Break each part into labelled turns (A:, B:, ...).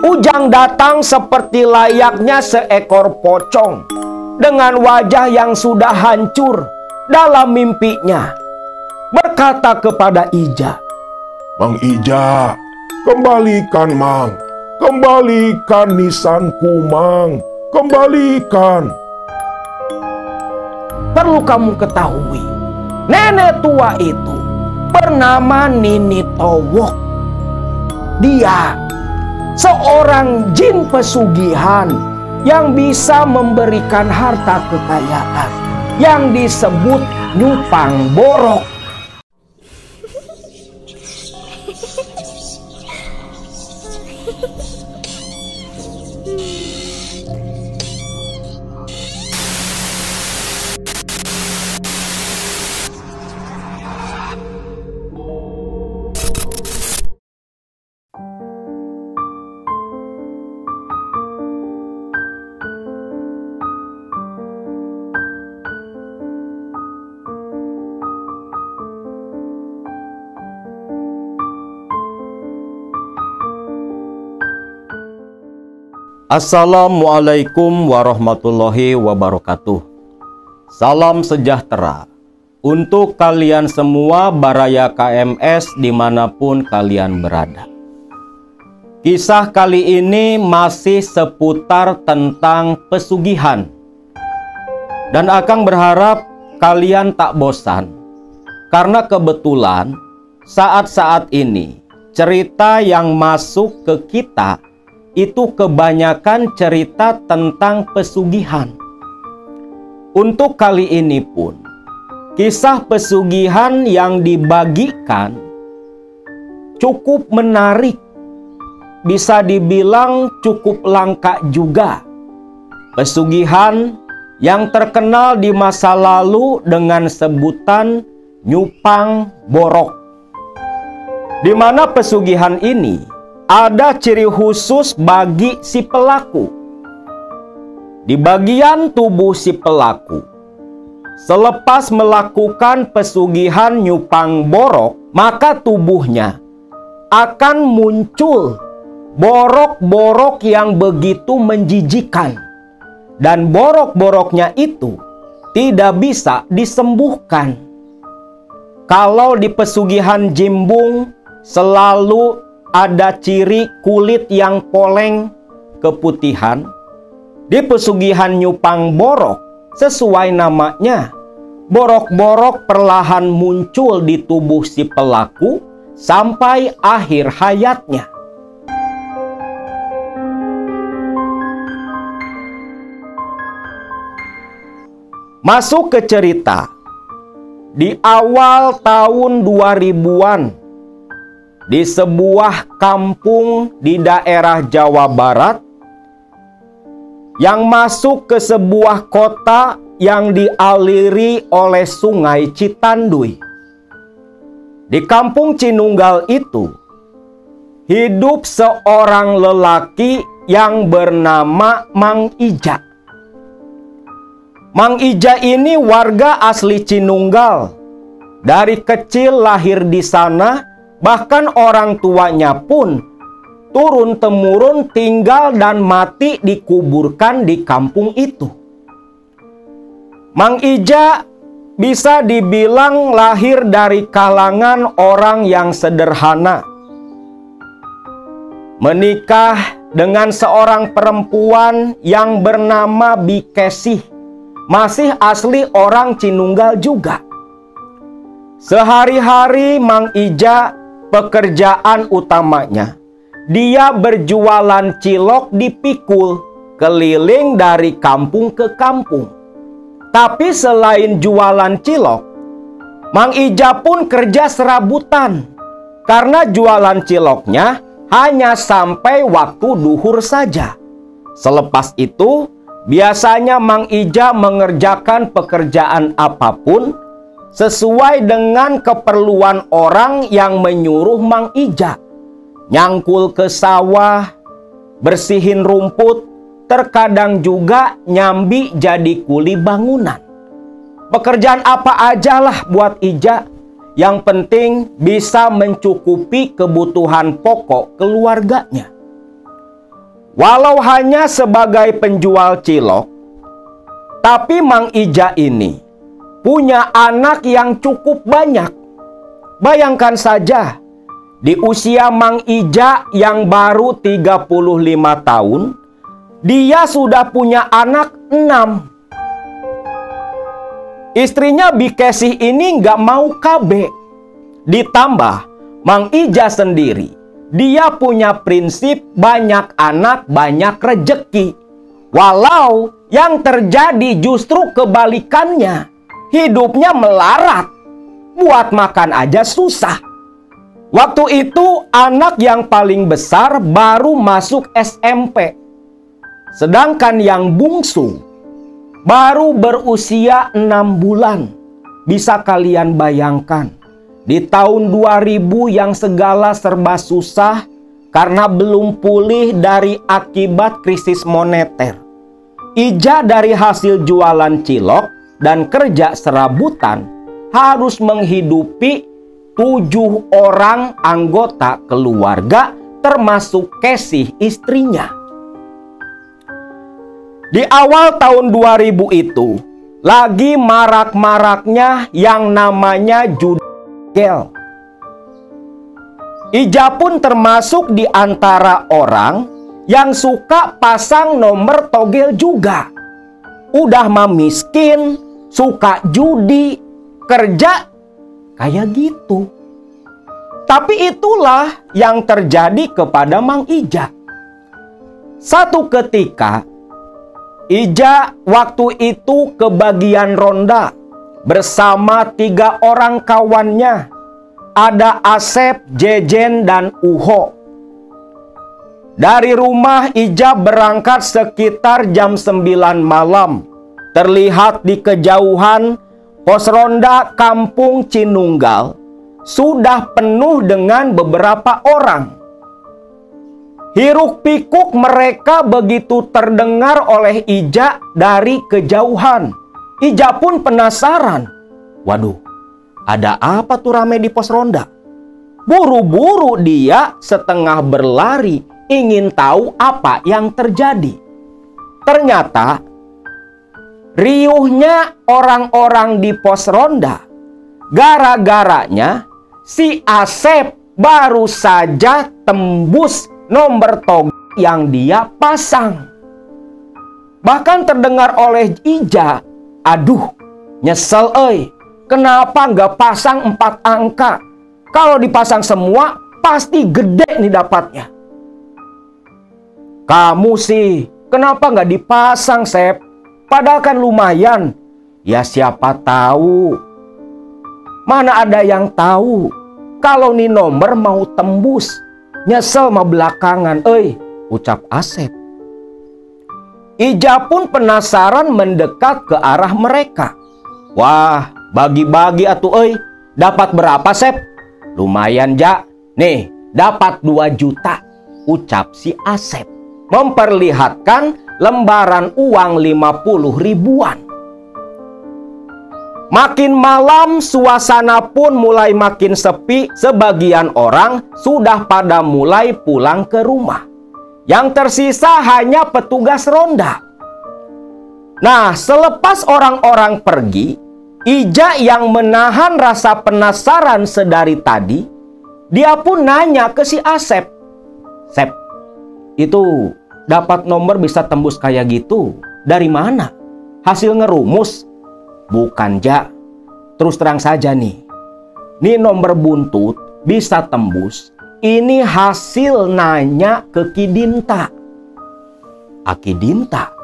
A: Ujang datang seperti layaknya seekor pocong dengan wajah yang sudah hancur dalam mimpinya, berkata kepada Ija,
B: "Mang Ija, kembalikan Mang, kembalikan nisanku Mang, kembalikan."
A: Perlu kamu ketahui, nenek tua itu bernama Nini Towok. Dia seorang jin pesugihan yang bisa memberikan harta kekayaan yang disebut nyupang borok. Assalamualaikum warahmatullahi wabarakatuh. Salam sejahtera untuk kalian semua Baraya KMS dimanapun kalian berada. Kisah kali ini masih seputar tentang pesugihan, dan Akang berharap kalian tak bosan, karena kebetulan saat-saat ini cerita yang masuk ke kita itu kebanyakan cerita tentang pesugihan. Untuk kali ini pun, kisah pesugihan yang dibagikan cukup menarik. Bisa dibilang cukup langka juga. Pesugihan yang terkenal di masa lalu dengan sebutan nyupang borok. Di mana pesugihan ini ada ciri khusus bagi si pelaku. Di bagian tubuh si pelaku, selepas melakukan pesugihan nyupang borok, maka tubuhnya akan muncul borok-borok yang begitu menjijikan. Dan borok-boroknya itu tidak bisa disembuhkan. Kalau di pesugihan jimbung selalu ada ciri kulit yang poleng keputihan, di pesugihan nyupang borok sesuai namanya, borok-borok perlahan muncul di tubuh si pelaku sampai akhir hayatnya. Masuk ke cerita. Di awal tahun 2000-an, di sebuah kampung di daerah Jawa Barat yang masuk ke sebuah kota yang dialiri oleh Sungai Citanduy. Di kampung Cinunggal itu hidup seorang lelaki yang bernama Mang Ija. Mang Ija ini warga asli Cinunggal. Dari kecil lahir di sana. Bahkan orang tuanya pun turun-temurun tinggal dan mati dikuburkan di kampung itu. Mang Ija bisa dibilang lahir dari kalangan orang yang sederhana. Menikah dengan seorang perempuan yang bernama Bikesih, masih asli orang Cinunggal juga. Sehari-hari Mang Ija pekerjaan utamanya, dia berjualan cilok di pikul, keliling dari kampung ke kampung. Tapi selain jualan cilok, Mang Ija pun kerja serabutan. Karena jualan ciloknya hanya sampai waktu duhur saja. Selepas itu, biasanya Mang Ija mengerjakan pekerjaan apapun sesuai dengan keperluan orang yang menyuruh Mang Ija. Nyangkul ke sawah, bersihin rumput, terkadang juga nyambi jadi kuli bangunan. Pekerjaan apa aja lah buat Ija, yang penting bisa mencukupi kebutuhan pokok keluarganya. Walau hanya sebagai penjual cilok, tapi Mang Ija ini punya anak yang cukup banyak. Bayangkan saja, di usia Mang Ija yang baru 35 tahun, dia sudah punya anak 6. Istrinya Bikesih ini nggak mau KB. Ditambah Mang Ija sendiri, dia punya prinsip banyak anak banyak rejeki. Walau yang terjadi justru kebalikannya. Hidupnya melarat. Buat makan aja susah. Waktu itu anak yang paling besar baru masuk SMP. Sedangkan yang bungsu baru berusia 6 bulan. Bisa kalian bayangkan, di tahun 2000 yang segala serba susah karena belum pulih dari akibat krisis moneter. Ija dari hasil jualan cilok dan kerja serabutan harus menghidupi 7 orang anggota keluarga termasuk Kesih istrinya. Di awal tahun 2000 itu lagi marak-maraknya yang namanya judi togel. Ija pun termasuk di antara orang yang suka pasang nomor togel juga. Udah mah miskin, suka judi, kerja kayak gitu. Tapi itulah yang terjadi kepada Mang Ija. Satu ketika Ija waktu itu ke bagian ronda bersama 3 orang kawannya. Ada Asep, Jejen, dan Uho. Dari rumah Ija berangkat sekitar jam 9 malam. Terlihat di kejauhan pos ronda Kampung Cinunggal sudah penuh dengan beberapa orang. Hiruk pikuk mereka begitu terdengar oleh Ija dari kejauhan. Ija pun penasaran. Waduh, ada apa tuh rame di pos ronda? Buru-buru dia setengah berlari ingin tahu apa yang terjadi. Ternyata riuhnya orang-orang di pos ronda gara-garanya si Asep baru saja tembus nomor togel yang dia pasang. Bahkan terdengar oleh Ija, aduh, nyesel kenapa nggak pasang 4 angka? Kalau dipasang semua, pasti gede nih dapatnya. Kamu sih, kenapa nggak dipasang, Sep? Padahal kan lumayan. Ya siapa tahu. Mana ada yang tahu kalau nih nomor mau tembus. Nyesel mah belakangan, ucap Asep. Ija pun penasaran mendekat ke arah mereka. Wah, bagi-bagi atuh, dapat berapa, Sep? Lumayan, Ja. Nih, dapat 2 juta, ucap si Asep. Memperlihatkan lembaran uang 50 ribuan. Makin malam, suasana pun mulai makin sepi. Sebagian orang sudah pada mulai pulang ke rumah. Yang tersisa hanya petugas ronda. Nah, selepas orang-orang pergi, Ija yang menahan rasa penasaran sedari tadi, dia pun nanya ke si Asep. Sep, itu dapat nomor bisa tembus kayak gitu, dari mana? Hasil ngerumus? Bukan, Ja. Terus terang saja nih. Nih nomor buntut bisa tembus. Ini hasil nanya ke Kidinta. Akidinta?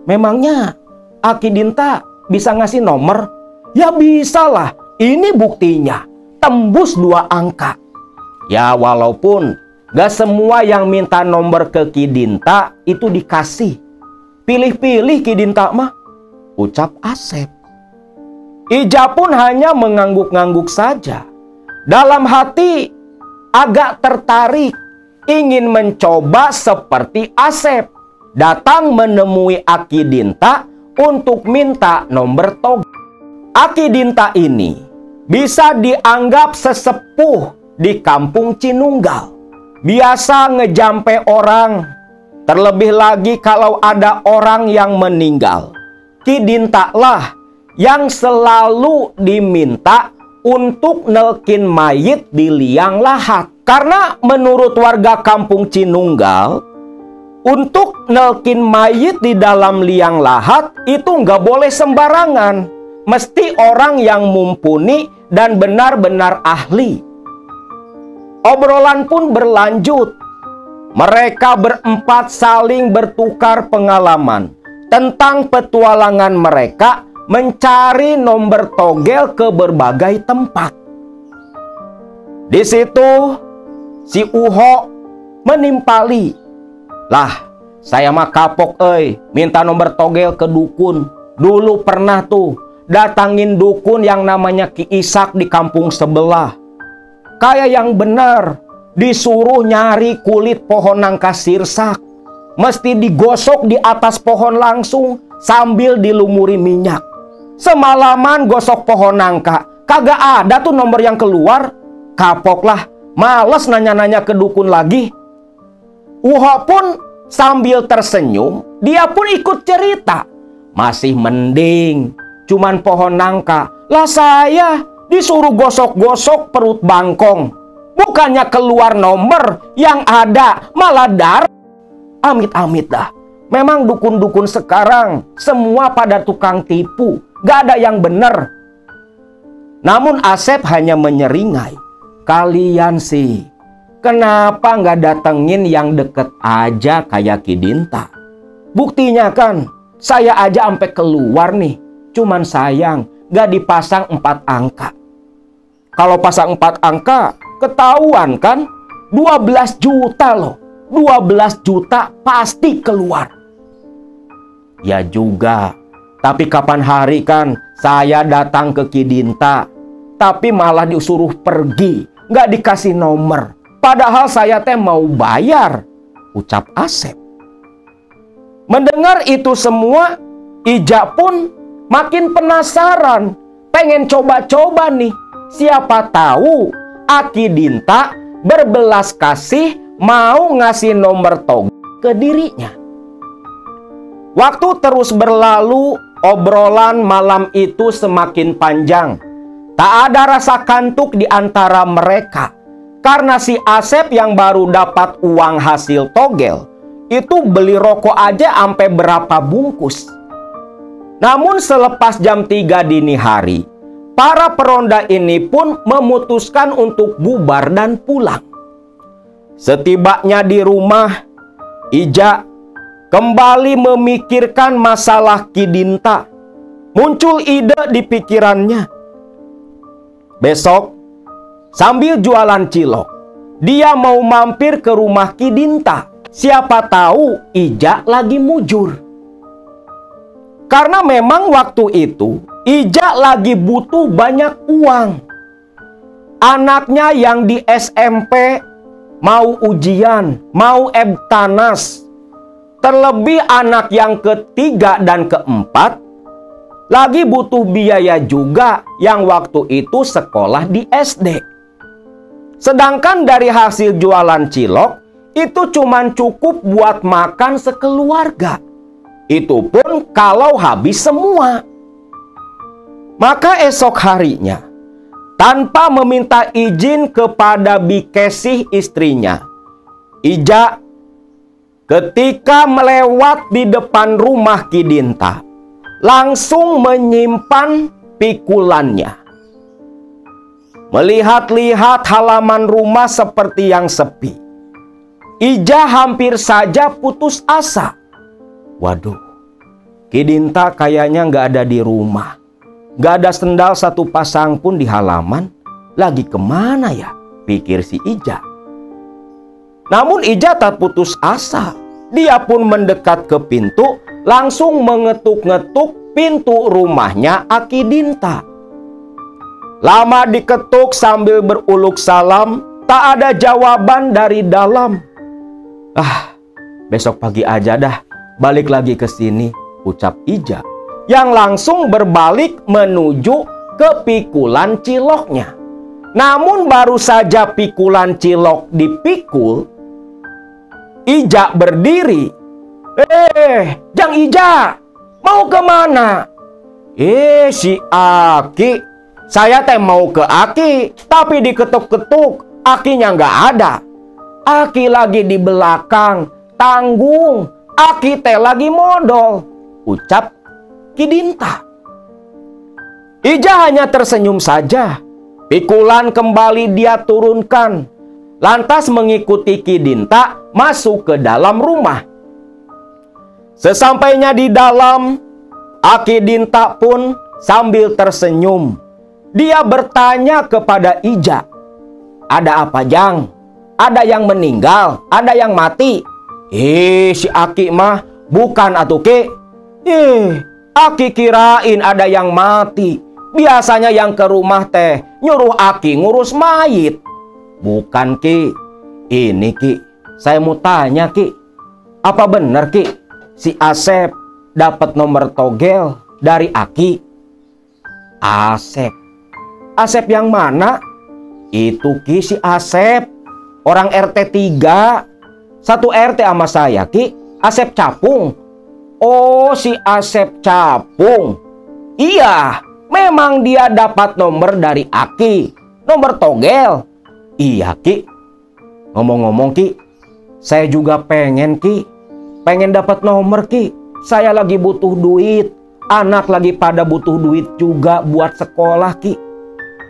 A: Memangnya Akidinta bisa ngasih nomor? Ya bisa lah. Ini buktinya. Tembus 2 angka. Ya walaupun gak semua yang minta nomor ke Kidinta itu dikasih. Pilih-pilih Kidinta mah, ucap Asep. Ija pun hanya mengangguk-ngangguk saja. Dalam hati agak tertarik, ingin mencoba seperti Asep. Datang menemui Akidinta untuk minta nomor togel. Akidinta ini bisa dianggap sesepuh di Kampung Cinunggal. Biasa ngejampe orang. Terlebih lagi kalau ada orang yang meninggal, Ki Dinta lah yang selalu diminta untuk nelkin mayit di liang lahat. Karena menurut warga kampung Cinunggal, untuk nelkin mayit di dalam liang lahat itu nggak boleh sembarangan. Mesti orang yang mumpuni dan benar-benar ahli. Obrolan pun berlanjut. Mereka berempat saling bertukar pengalaman tentang petualangan mereka mencari nomor togel ke berbagai tempat. Di situ si Uho menimpali. Lah, saya mah kapok minta nomor togel ke dukun. Dulu pernah tuh datangin dukun yang namanya Ki Ishak di kampung sebelah. Kayak yang benar, disuruh nyari kulit pohon nangka sirsak. Mesti digosok di atas pohon langsung sambil dilumuri minyak. Semalaman gosok pohon nangka, kagak ada tuh nomor yang keluar. Kapok lah, males nanya-nanya ke dukun lagi. Uho pun sambil tersenyum, dia pun ikut cerita. Masih mending, cuman pohon nangka. Lah saya disuruh gosok-gosok perut bangkong. Bukannya keluar nomor, yang ada malah darah. Amit-amit dah. Memang dukun-dukun sekarang semua pada tukang tipu. Gak ada yang bener. Namun Asep hanya menyeringai. Kalian sih, kenapa nggak datengin yang deket aja kayak Ki Dinta? Buktinya kan, saya aja sampai keluar nih. Cuman sayang, gak dipasang 4 angka. Kalau pasang 4 angka, ketahuan kan? 12 juta loh. 12 juta pasti keluar. Ya juga. Tapi kapan hari kan saya datang ke Ki Dinta, tapi malah disuruh pergi, nggak dikasih nomor. Padahal saya teh mau bayar, ucap Asep. Mendengar itu semua, Ija pun makin penasaran, pengen coba-coba nih. Siapa tahu Aki Dinta berbelas kasih mau ngasih nomor togel ke dirinya. Waktu terus berlalu, obrolan malam itu semakin panjang. Tak ada rasa kantuk di antara mereka. Karena si Asep yang baru dapat uang hasil togel, itu beli rokok aja sampai berapa bungkus. Namun selepas jam 3 dini hari, para peronda ini pun memutuskan untuk bubar dan pulang. Setibanya di rumah, Ija kembali memikirkan masalah Ki Dinta. Muncul ide di pikirannya. Besok, sambil jualan cilok, dia mau mampir ke rumah Ki Dinta. Siapa tahu Ija lagi mujur. Karena memang waktu itu Ija lagi butuh banyak uang. Anaknya yang di SMP mau ujian, mau ebtanas. Terlebih anak yang ketiga dan keempat lagi butuh biaya juga yang waktu itu sekolah di SD. Sedangkan dari hasil jualan cilok itu cuman cukup buat makan sekeluarga. Itu pun kalau habis semua. Maka esok harinya, tanpa meminta izin kepada Bikesih istrinya, Ija ketika melewat di depan rumah Ki Dinta, langsung menyimpan pikulannya. Melihat-lihat halaman rumah seperti yang sepi, Ija hampir saja putus asa. Waduh, Ki Dinta kayaknya nggak ada di rumah. Nggak ada sendal satu pasang pun di halaman. Lagi kemana ya? Pikir si Ija. Namun Ija tak putus asa. Dia pun mendekat ke pintu, langsung mengetuk-ngetuk pintu rumahnya Aki Dinta. Lama diketuk sambil beruluk salam, tak ada jawaban dari dalam. Besok pagi aja dah, balik lagi ke sini, ucap Ija, yang langsung berbalik menuju ke pikulan ciloknya. Namun baru saja pikulan cilok dipikul, Ija berdiri Jang Ija, mau kemana? Si Aki, saya teh mau ke Aki, tapi diketuk-ketuk, Akinya nggak ada. Aki lagi di belakang, tanggung, Aki teh lagi modal, ucap Ki Dinta. Ija hanya tersenyum saja. Pikulan kembali dia turunkan, lantas mengikuti Ki Dinta masuk ke dalam rumah. Sesampainya di dalam, Aki Dinta pun sambil tersenyum. Dia bertanya kepada Ija, "Ada apa, Jang? Ada yang meninggal? Ada yang mati?" Si Aki mah, "Bukan atuh, Ki. Aki kirain ada yang mati. Biasanya yang ke rumah teh nyuruh Aki ngurus mayit." "Bukan, Ki. Ini, Ki, saya mau tanya, Ki. Apa benar, Ki, si Asep dapat nomor togel dari Aki?" "Asep? Asep yang mana?" "Itu, Ki, si Asep. Orang RT 3. Satu RT sama saya, Ki. Asep Capung." "Oh, si Asep Capung. Iya, memang dia dapat nomor dari Aki. Nomor togel." "Iya, Ki. Ngomong-ngomong, Ki, saya juga pengen, Ki. Pengen dapat nomor, Ki. Saya lagi butuh duit. Anak lagi pada butuh duit juga buat sekolah, Ki.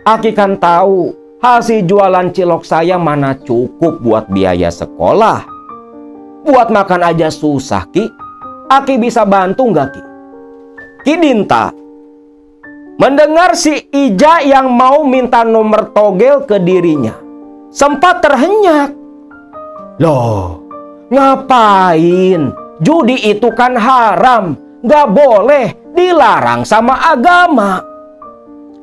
A: Aki kan tahu hasil jualan cilok saya mana cukup buat biaya sekolah. Buat makan aja susah, Ki. Aki bisa bantu nggak, Ki?" Ki Dinta mendengar si Ija yang mau minta nomor togel ke dirinya, sempat terhenyak. "Loh, ngapain? Judi itu kan haram, nggak boleh, dilarang sama agama.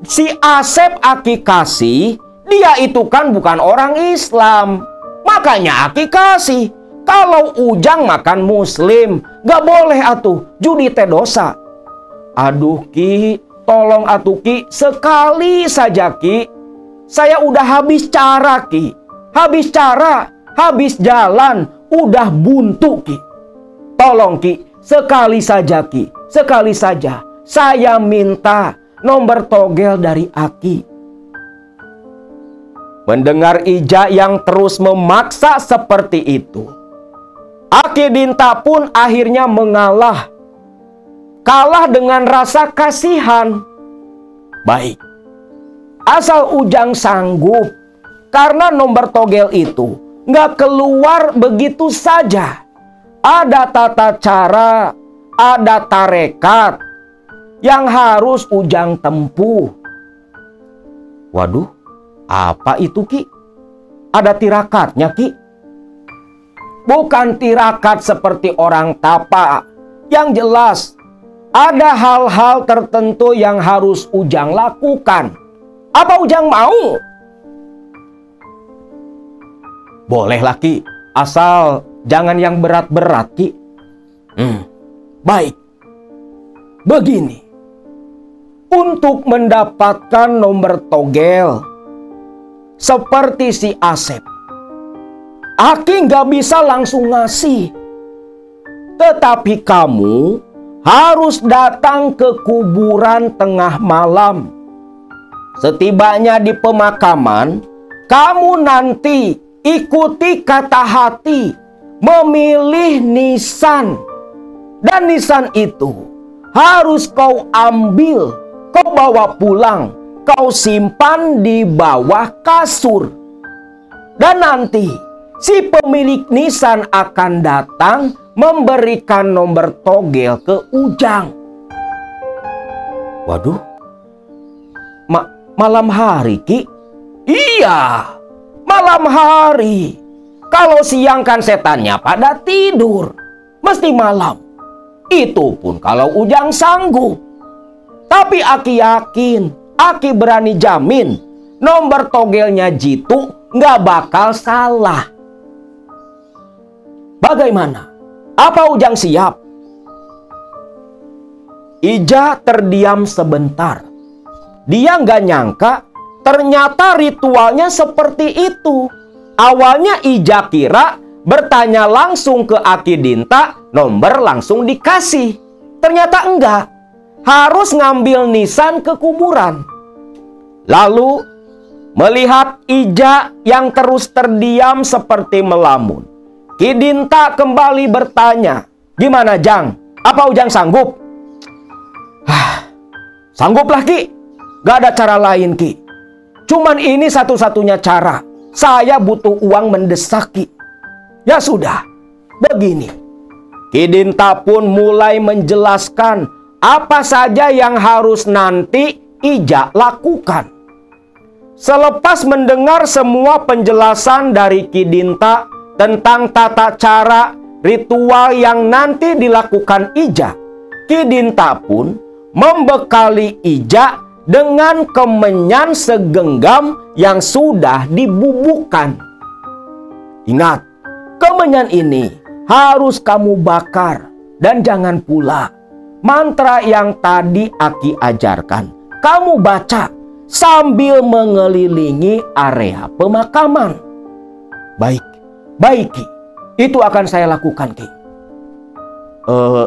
A: Si Asep Aki kasih, dia itu kan bukan orang Islam, makanya Aki kasih. Kalau Ujang makan Muslim, nggak boleh atuh, judi teh dosa." "Aduh, Ki, tolong atuh, Ki, sekali saja, Ki. Saya udah habis cara, Ki. Habis cara, habis jalan, udah buntu, Ki. Tolong, Ki, sekali saja, Ki. Sekali saja. Saya minta nomor togel dari Aki." Mendengar Ija yang terus memaksa seperti itu, Aki Dinta pun akhirnya mengalah. Kalah dengan rasa kasihan. "Baik, asal Ujang sanggup, karena nomor togel itu nggak keluar begitu saja. Ada tata cara, ada tarekat yang harus Ujang tempuh." "Waduh, apa itu, Ki? Ada tirakatnya, Ki?" "Bukan tirakat seperti orang tapa. Yang jelas, ada hal-hal tertentu yang harus Ujang lakukan. Apa Ujang mau?" "Bolehlah, Ki. Asal jangan yang berat-berat, Ki." Baik. Begini. Untuk mendapatkan nomor togel seperti si Asep, Aki nggak bisa langsung ngasih. Tetapi kamu harus datang ke kuburan tengah malam. Setibanya di pemakaman, kamu nanti ikuti kata hati, memilih nisan. Dan nisan itu harus kau ambil, kau bawa pulang, kau simpan di bawah kasur. Dan nanti si pemilik nisan akan datang memberikan nomor togel ke Ujang." "Waduh, malam hari, Ki?" "Iya, malam hari. Kalau siang kan setannya pada tidur. Mesti malam. Itu pun kalau Ujang sanggup. Tapi Aki yakin, Aki berani jamin, nomor togelnya jitu nggak bakal salah. Bagaimana? Apa Ujang siap?" Ija terdiam sebentar. Dia nggak nyangka ternyata ritualnya seperti itu. Awalnya Ija kira bertanya langsung ke Aki Dinta, nomor langsung dikasih. Ternyata enggak. Harus ngambil nisan ke kuburan. Lalu melihat Ija yang terus terdiam seperti melamun, Ki Dinta kembali bertanya, "Gimana, Jang? Apa Ujang sanggup?" "Sangguplah, Ki. Gak ada cara lain, Ki. Cuman ini satu-satunya cara. Saya butuh uang mendesak, Ki." "Ya sudah, begini." Ki Dinta pun mulai menjelaskan apa saja yang harus nanti Ija lakukan. Selepas mendengar semua penjelasan dari Ki Dinta tentang tata cara ritual yang nanti dilakukan Ija, Ki Dinta pun membekali Ija dengan kemenyan segenggam yang sudah dibubukkan. "Ingat, kemenyan ini harus kamu bakar, dan jangan pula mantra yang tadi Aki ajarkan kamu baca sambil mengelilingi area pemakaman." "Baik, baik, Ki. Itu akan saya lakukan, Ki."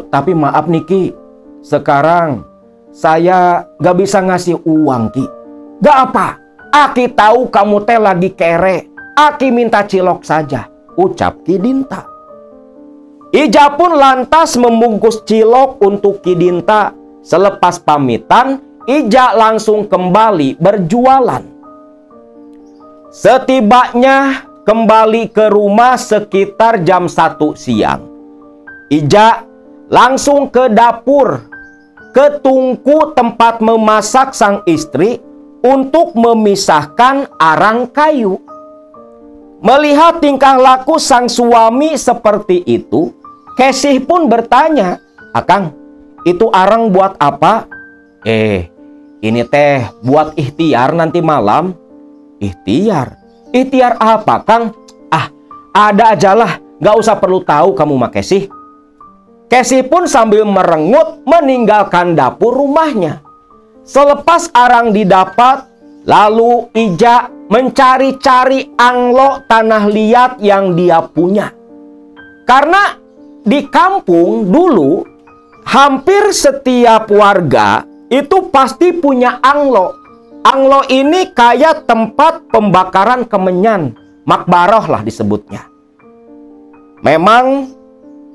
A: Tapi maaf nih, Ki. Sekarang saya gak bisa ngasih uang, Ki." "Gak apa. Aki tahu kamu teh lagi kere. Aki minta cilok saja," ucap Ki Dinta. Ija pun lantas membungkus cilok untuk Ki Dinta. Selepas pamitan, Ija langsung kembali berjualan. Setibanya kembali ke rumah sekitar jam 1 siang, Ija langsung ke dapur, ke tungku tempat memasak sang istri untuk memisahkan arang kayu. Melihat tingkah laku sang suami seperti itu, Kesih pun bertanya, "Akang, itu arang buat apa?" Ini teh buat ikhtiar nanti malam." "Ikhtiar? Ikhtiar apa, Kang?" Ada ajalah, gak usah perlu tahu kamu mah, Kesih." Kesih pun sambil merengut meninggalkan dapur rumahnya. Selepas arang didapat, lalu Ija mencari-cari anglo tanah liat yang dia punya. Karena di kampung dulu hampir setiap warga itu pasti punya anglo. Anglo ini kayak tempat pembakaran kemenyan, makbaroh lah disebutnya. Memang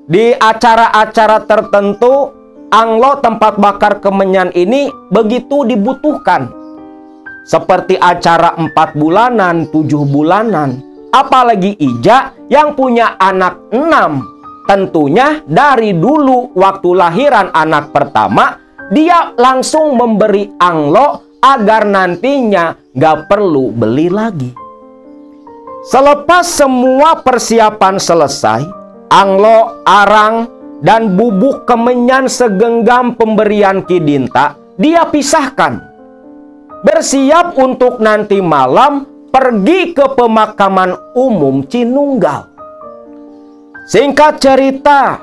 A: di acara-acara tertentu, anglo tempat bakar kemenyan ini begitu dibutuhkan. Seperti acara 4 bulanan, 7 bulanan. Apalagi Ija yang punya anak 6. Tentunya dari dulu waktu lahiran anak pertama, dia langsung memberi anglo agar nantinya gak perlu beli lagi. Selepas semua persiapan selesai, anglo, arang, dan bubuk kemenyan segenggam pemberian Ki Dinta dia pisahkan. Bersiap untuk nanti malam pergi ke pemakaman umum Cinunggal. Singkat cerita,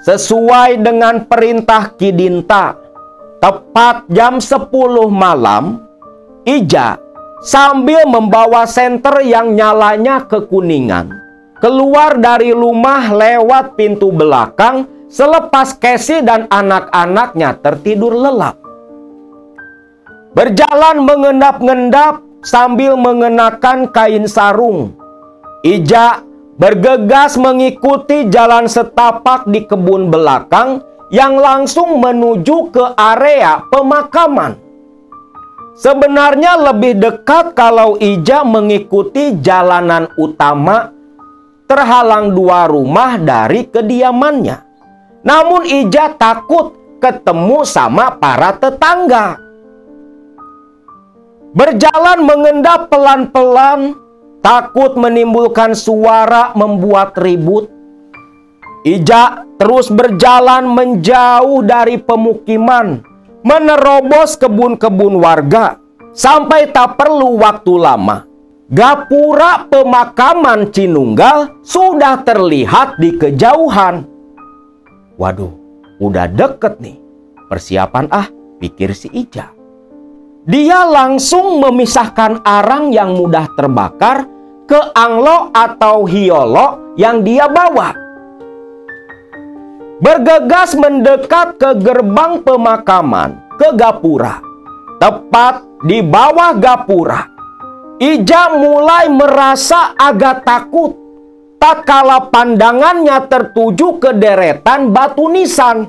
A: sesuai dengan perintah Ki Dinta, tepat jam 10 malam, Ija sambil membawa senter yang nyalanya kekuningan keluar dari rumah lewat pintu belakang selepas Kesih dan anak-anaknya tertidur lelap. Berjalan mengendap-endap sambil mengenakan kain sarung, Ija bergegas mengikuti jalan setapak di kebun belakang yang langsung menuju ke area pemakaman. Sebenarnya lebih dekat kalau Ija mengikuti jalanan utama, terhalang 2 rumah dari kediamannya. Namun Ija takut ketemu sama para tetangga. Berjalan mengendap pelan-pelan, takut menimbulkan suara membuat ribut. Ija terus berjalan menjauh dari pemukiman, menerobos kebun-kebun warga, sampai tak perlu waktu lama. Gapura pemakaman Cinunggal sudah terlihat di kejauhan. Waduh, udah deket nih. Persiapan pikir si Ija. Dia langsung memisahkan arang yang mudah terbakar, ke anglo atau hiolo yang dia bawa. Bergegas mendekat ke gerbang pemakaman, ke gapura. Tepat di bawah gapura, Ija mulai merasa agak takut tatkala pandangannya tertuju ke deretan batu nisan.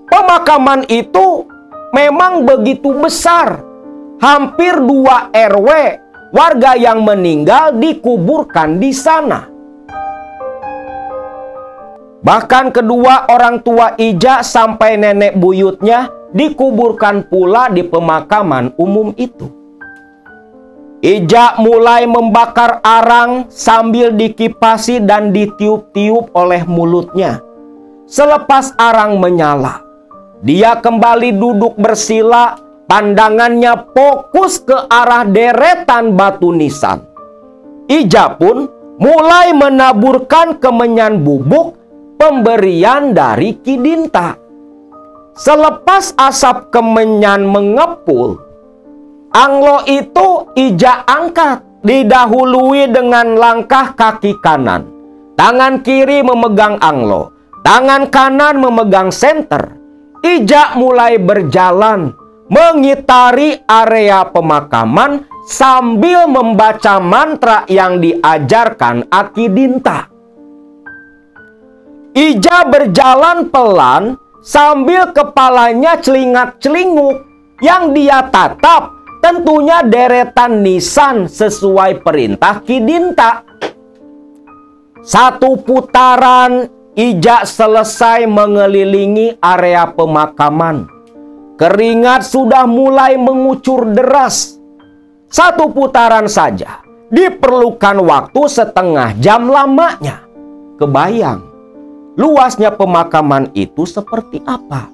A: Pemakaman itu memang begitu besar. Hampir 2 RW warga yang meninggal dikuburkan di sana. Bahkan kedua orang tua Ija sampai nenek buyutnya dikuburkan pula di pemakaman umum itu. Ija mulai membakar arang sambil dikipasi dan ditiup-tiup oleh mulutnya. Selepas arang menyala, dia kembali duduk bersila, pandangannya fokus ke arah deretan batu nisan. Ija pun mulai menaburkan kemenyan bubuk pemberian dari Ki Dinta. Selepas asap kemenyan mengepul, anglo itu Ija angkat, didahului dengan langkah kaki kanan. Tangan kiri memegang anglo, tangan kanan memegang senter. Ija mulai berjalan mengitari area pemakaman sambil membaca mantra yang diajarkan Aki Dinta. Ija berjalan pelan sambil kepalanya celingat-celinguk. Yang dia tatap tentunya deretan nisan sesuai perintah Ki Dinta. 1 putaran Ija selesai mengelilingi area pemakaman. Keringat sudah mulai mengucur deras. 1 putaran saja diperlukan waktu setengah jam lamanya. Kebayang luasnya pemakaman itu seperti apa.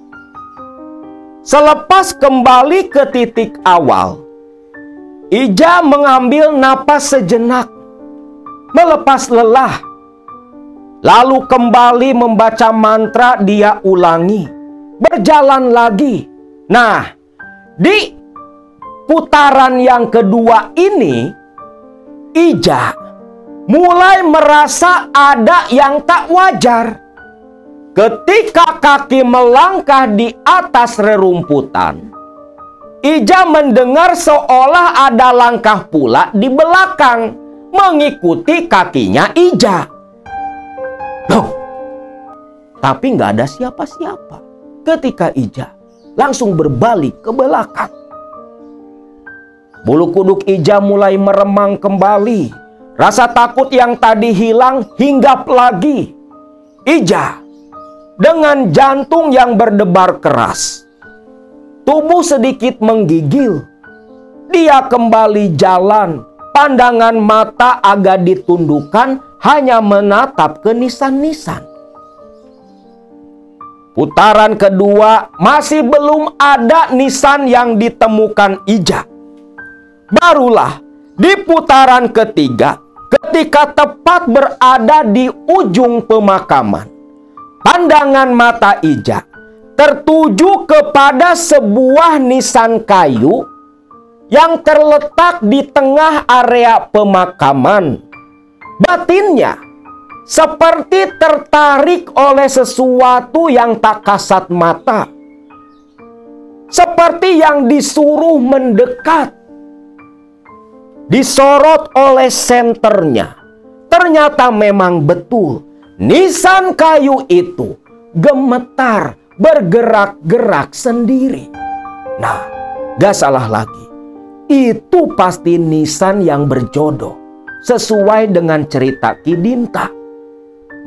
A: Selepas kembali ke titik awal, Ija mengambil napas sejenak, melepas lelah. Lalu kembali membaca mantra dia ulangi. Berjalan lagi. Nah, di putaran yang kedua ini, Ija mulai merasa ada yang tak wajar. Ketika kaki melangkah di atas rerumputan, Ija mendengar seolah ada langkah pula di belakang mengikuti kakinya Ija. Loh, tapi nggak ada siapa-siapa. Ketika Ija langsung berbalik ke belakang, bulu kuduk Ija mulai meremang kembali. Rasa takut yang tadi hilang hinggap lagi. Ija dengan jantung yang berdebar keras, tubuh sedikit menggigil. Dia kembali jalan, pandangan mata agak ditundukkan, hanya menatap ke nisan-nisan. Putaran kedua masih belum ada nisan yang ditemukan Ija. Barulah di putaran ketiga, ketika tepat berada di ujung pemakaman, pandangan mata Ija tertuju kepada sebuah nisan kayu yang terletak di tengah area pemakaman. Batinnya seperti tertarik oleh sesuatu yang tak kasat mata, seperti yang disuruh mendekat. Disorot oleh senternya, ternyata memang betul nisan kayu itu gemetar, bergerak-gerak sendiri. Nah, gak salah lagi, itu pasti nisan yang berjodoh sesuai dengan cerita Ki Dinta.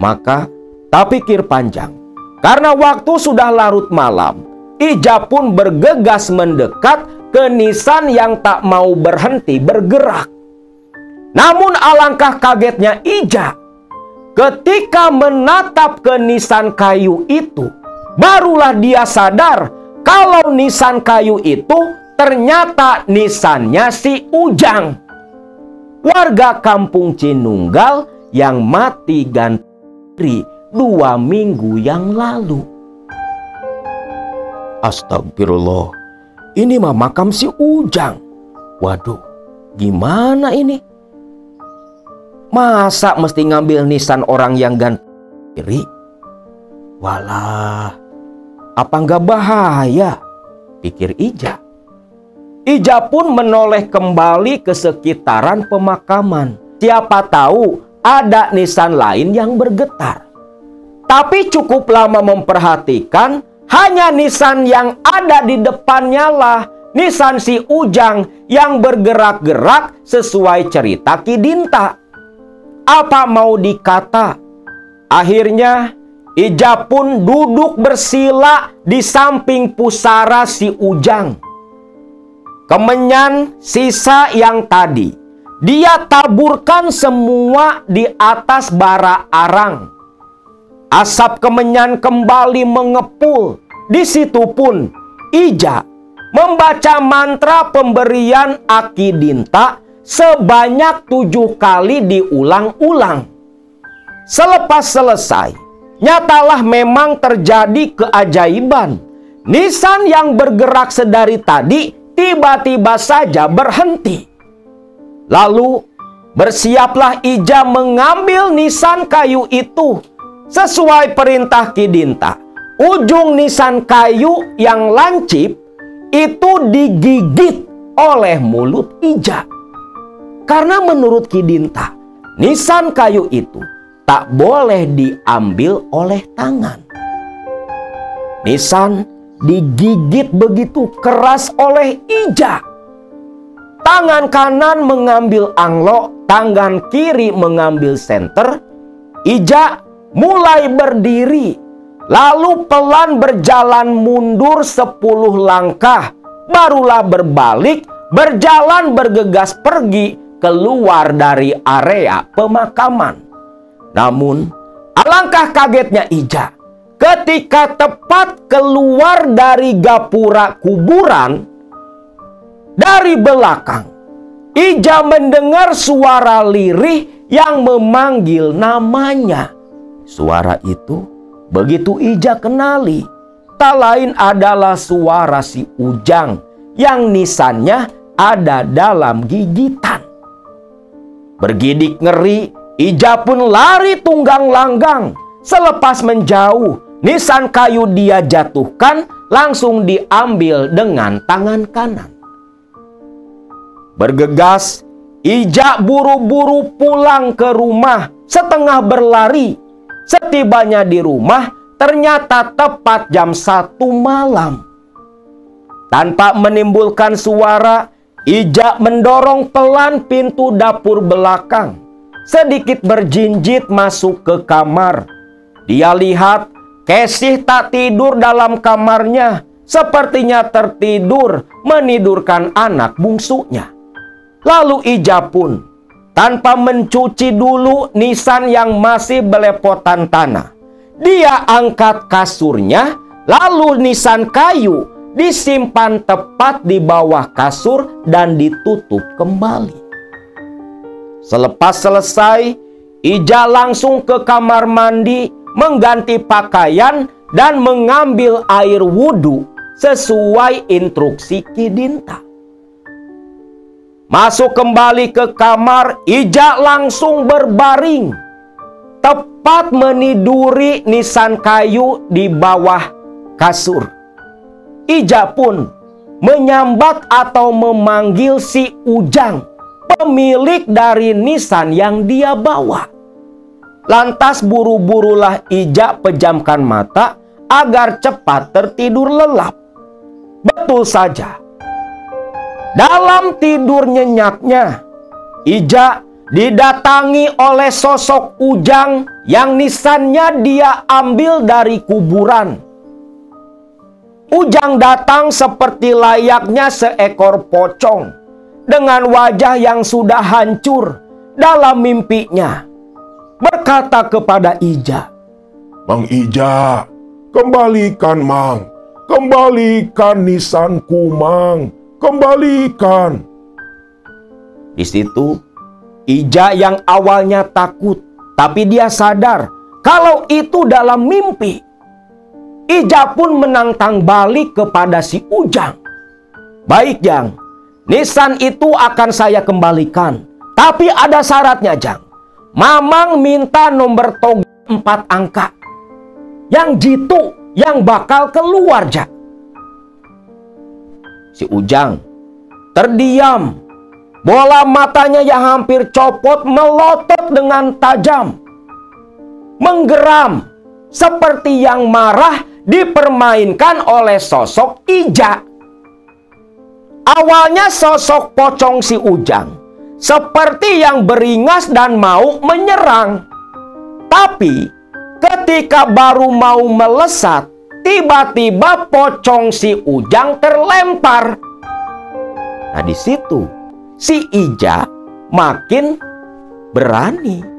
A: Maka tak pikir panjang, karena waktu sudah larut malam, Ija pun bergegas mendekat ke nisan yang tak mau berhenti bergerak. Namun alangkah kagetnya Ija ketika menatap ke nisan kayu itu. Barulah dia sadar kalau nisan kayu itu ternyata nisannya si Ujang, warga kampung Cinunggal yang mati ganti 2 minggu yang lalu. Astagfirullah, ini mah makam si Ujang. Waduh, gimana ini? Masa mesti ngambil nisan orang yang ganti kiri? Walah, apa nggak bahaya? Pikir Ija. Ija pun menoleh kembali ke sekitaran pemakaman. Siapa tahu ada nisan lain yang bergetar. Tapi cukup lama memperhatikan, hanya nisan yang ada di depannya lah nisan si Ujang yang bergerak-gerak sesuai cerita Ki Dinta. Apa mau dikata? Akhirnya Ija pun duduk bersila di samping pusara si Ujang. Kemenyan sisa yang tadi dia taburkan semua di atas bara arang. Asap kemenyan kembali mengepul. Di situ pun Ija membaca mantra pemberian Aki Dinta sebanyak 7 kali diulang-ulang. Selepas selesai, nyatalah memang terjadi keajaiban. Nisan yang bergerak sedari tadi tiba-tiba saja berhenti. Lalu bersiaplah Ija mengambil nisan kayu itu. Sesuai perintah Ki Dinta, ujung nisan kayu yang lancip itu digigit oleh mulut Ija. Karena menurut Ki Dinta, nisan kayu itu tak boleh diambil oleh tangan. Nisan digigit begitu keras oleh Ija. Tangan kanan mengambil anglo, tangan kiri mengambil senter. Ija mulai berdiri, lalu pelan berjalan mundur 10 langkah, barulah berbalik, berjalan bergegas pergi keluar dari area pemakaman. Namun, alangkah kagetnya Ija ketika tepat keluar dari gapura kuburan. Dari belakang, Ija mendengar suara lirih yang memanggil namanya. Suara itu begitu Ija kenali, tak lain adalah suara si Ujang yang nisannya ada dalam gigitan. Bergidik ngeri, Ija pun lari tunggang langgang. Selepas menjauh, nisan kayu dia jatuhkan langsung diambil dengan tangan kanan. Bergegas, Ija buru-buru pulang ke rumah setengah berlari. Setibanya di rumah, ternyata tepat jam 1 malam. Tanpa menimbulkan suara, Ija mendorong pelan pintu dapur belakang. Sedikit berjinjit masuk ke kamar. Dia lihat Kesih tak tidur dalam kamarnya. Sepertinya tertidur menidurkan anak bungsunya. Lalu Ija pun tanpa mencuci dulu nisan yang masih belepotan tanah, dia angkat kasurnya, lalu nisan kayu disimpan tepat di bawah kasur dan ditutup kembali. Selepas selesai, Ija langsung ke kamar mandi, mengganti pakaian dan mengambil air wudhu sesuai instruksi Ki Dinta. Masuk kembali ke kamar, Ija langsung berbaring, tepat meniduri nisan kayu di bawah kasur. Ija pun menyambat atau memanggil si Ujang, pemilik dari nisan yang dia bawa. Lantas buru-burulah Ija pejamkan mata agar cepat tertidur lelap. Betul saja, dalam tidur nyenyaknya, Ija didatangi oleh sosok Ujang yang nisannya dia ambil dari kuburan. Ujang datang seperti layaknya seekor pocong, dengan wajah yang sudah hancur. Dalam mimpinya, berkata kepada Ija,
B: "Mang Ija, kembalikan Mang, kembalikan nisanku Mang, kembalikan."
A: Di situ, Ija yang awalnya takut, tapi dia sadar kalau itu dalam mimpi. Ija pun menantang balik kepada si Ujang. "Baik Jang, nisan itu akan saya kembalikan. Tapi ada syaratnya Jang. Mamang minta nomor togel 4 angka. Yang jitu, yang bakal keluar, Jak. Si Ujang terdiam. Bola matanya yang hampir copot melotot dengan tajam. Menggeram seperti yang marah dipermainkan oleh sosok Ija. Awalnya sosok pocong si Ujang seperti yang beringas dan mau menyerang. Tapi ketika baru mau melesat, tiba-tiba pocong si Ujang terlempar. Nah, di situ si Ija makin berani.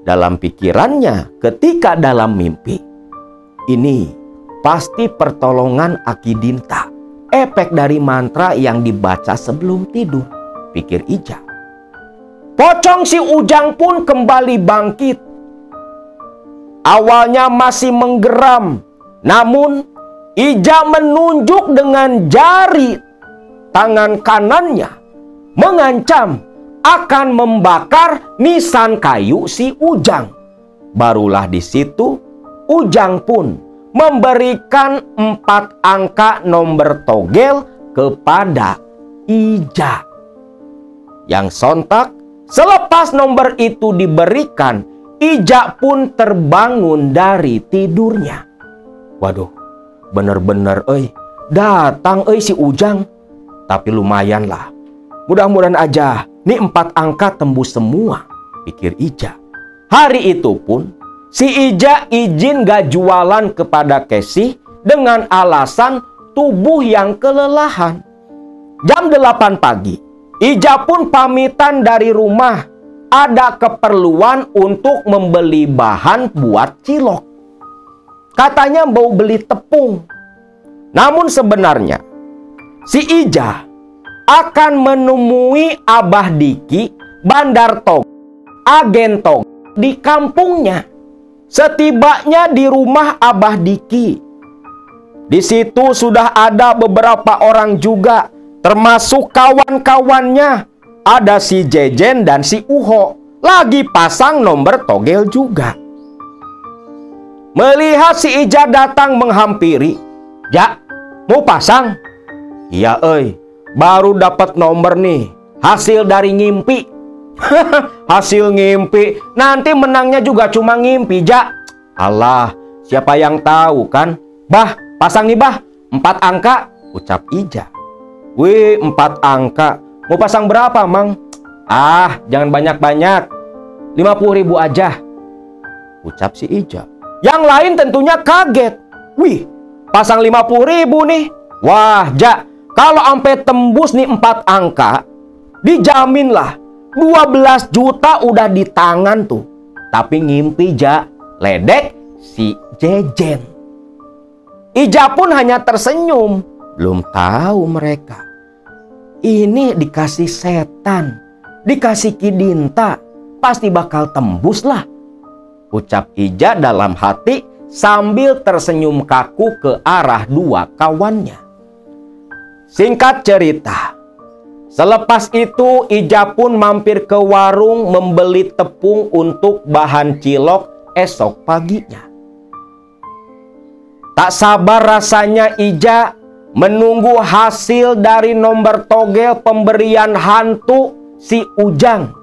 A: Dalam pikirannya ketika dalam mimpi, ini pasti pertolongan Aki Dinta, efek dari mantra yang dibaca sebelum tidur, pikir Ija. Pocong si Ujang pun kembali bangkit. Awalnya masih menggeram, namun Ija menunjuk dengan jari tangan kanannya, mengancam akan membakar nisan kayu si Ujang. Barulah di situ Ujang pun memberikan 4 angka nomor togel kepada Ija. Yang sontak selepas nomor itu diberikan, Ija pun terbangun dari tidurnya. Waduh, bener-bener datang si Ujang. Tapi lumayan lah, mudah-mudahan aja nih 4 angka tembus semua, pikir Ija. Hari itu pun si Ija izin gak jualan kepada Kesi dengan alasan tubuh yang kelelahan. Jam 8 pagi, Ija pun pamitan dari rumah. Ada keperluan untuk membeli bahan buat cilok. Katanya mau beli tepung. Namun sebenarnya si Ija akan menemui Abah Diki, Bandar Tog, agen Tog di kampungnya. Setibanya di rumah Abah Diki, di situ sudah ada beberapa orang juga, termasuk kawan-kawannya. Ada si Jejen dan si Uho lagi pasang nomor togel juga. Melihat si Ija datang menghampiri, "Ja, mau pasang?" "Iya, baru dapat nomor nih, hasil dari ngimpi." "Hasil ngimpi, nanti menangnya juga cuma ngimpi, Ja." "Alah, siapa yang tahu kan?" "Bah, pasang nih, Bah, 4 angka," ucap Ija. "Wih, 4 angka. Mau pasang berapa, Mang?" "Ah, jangan banyak-banyak, 50.000 aja," ucap si Ija. Yang lain tentunya kaget. "Wih, pasang 50.000 nih. Wah, Ja, kalau sampai tembus nih 4 angka, dijaminlah 12 juta udah di tangan tuh." Tapi ngimpi, Ja, ledek si Jejen. Ija pun hanya tersenyum. Belum tahu mereka, ini dikasih setan, dikasih Ki Dinta, pasti bakal tembus lah, ucap Ija dalam hati sambil tersenyum kaku ke arah 2 kawannya. Singkat cerita, selepas itu Ija pun mampir ke warung membeli tepung untuk bahan cilok esok paginya. Tak sabar rasanya Ija menunggu hasil dari nomor togel pemberian hantu si Ujang.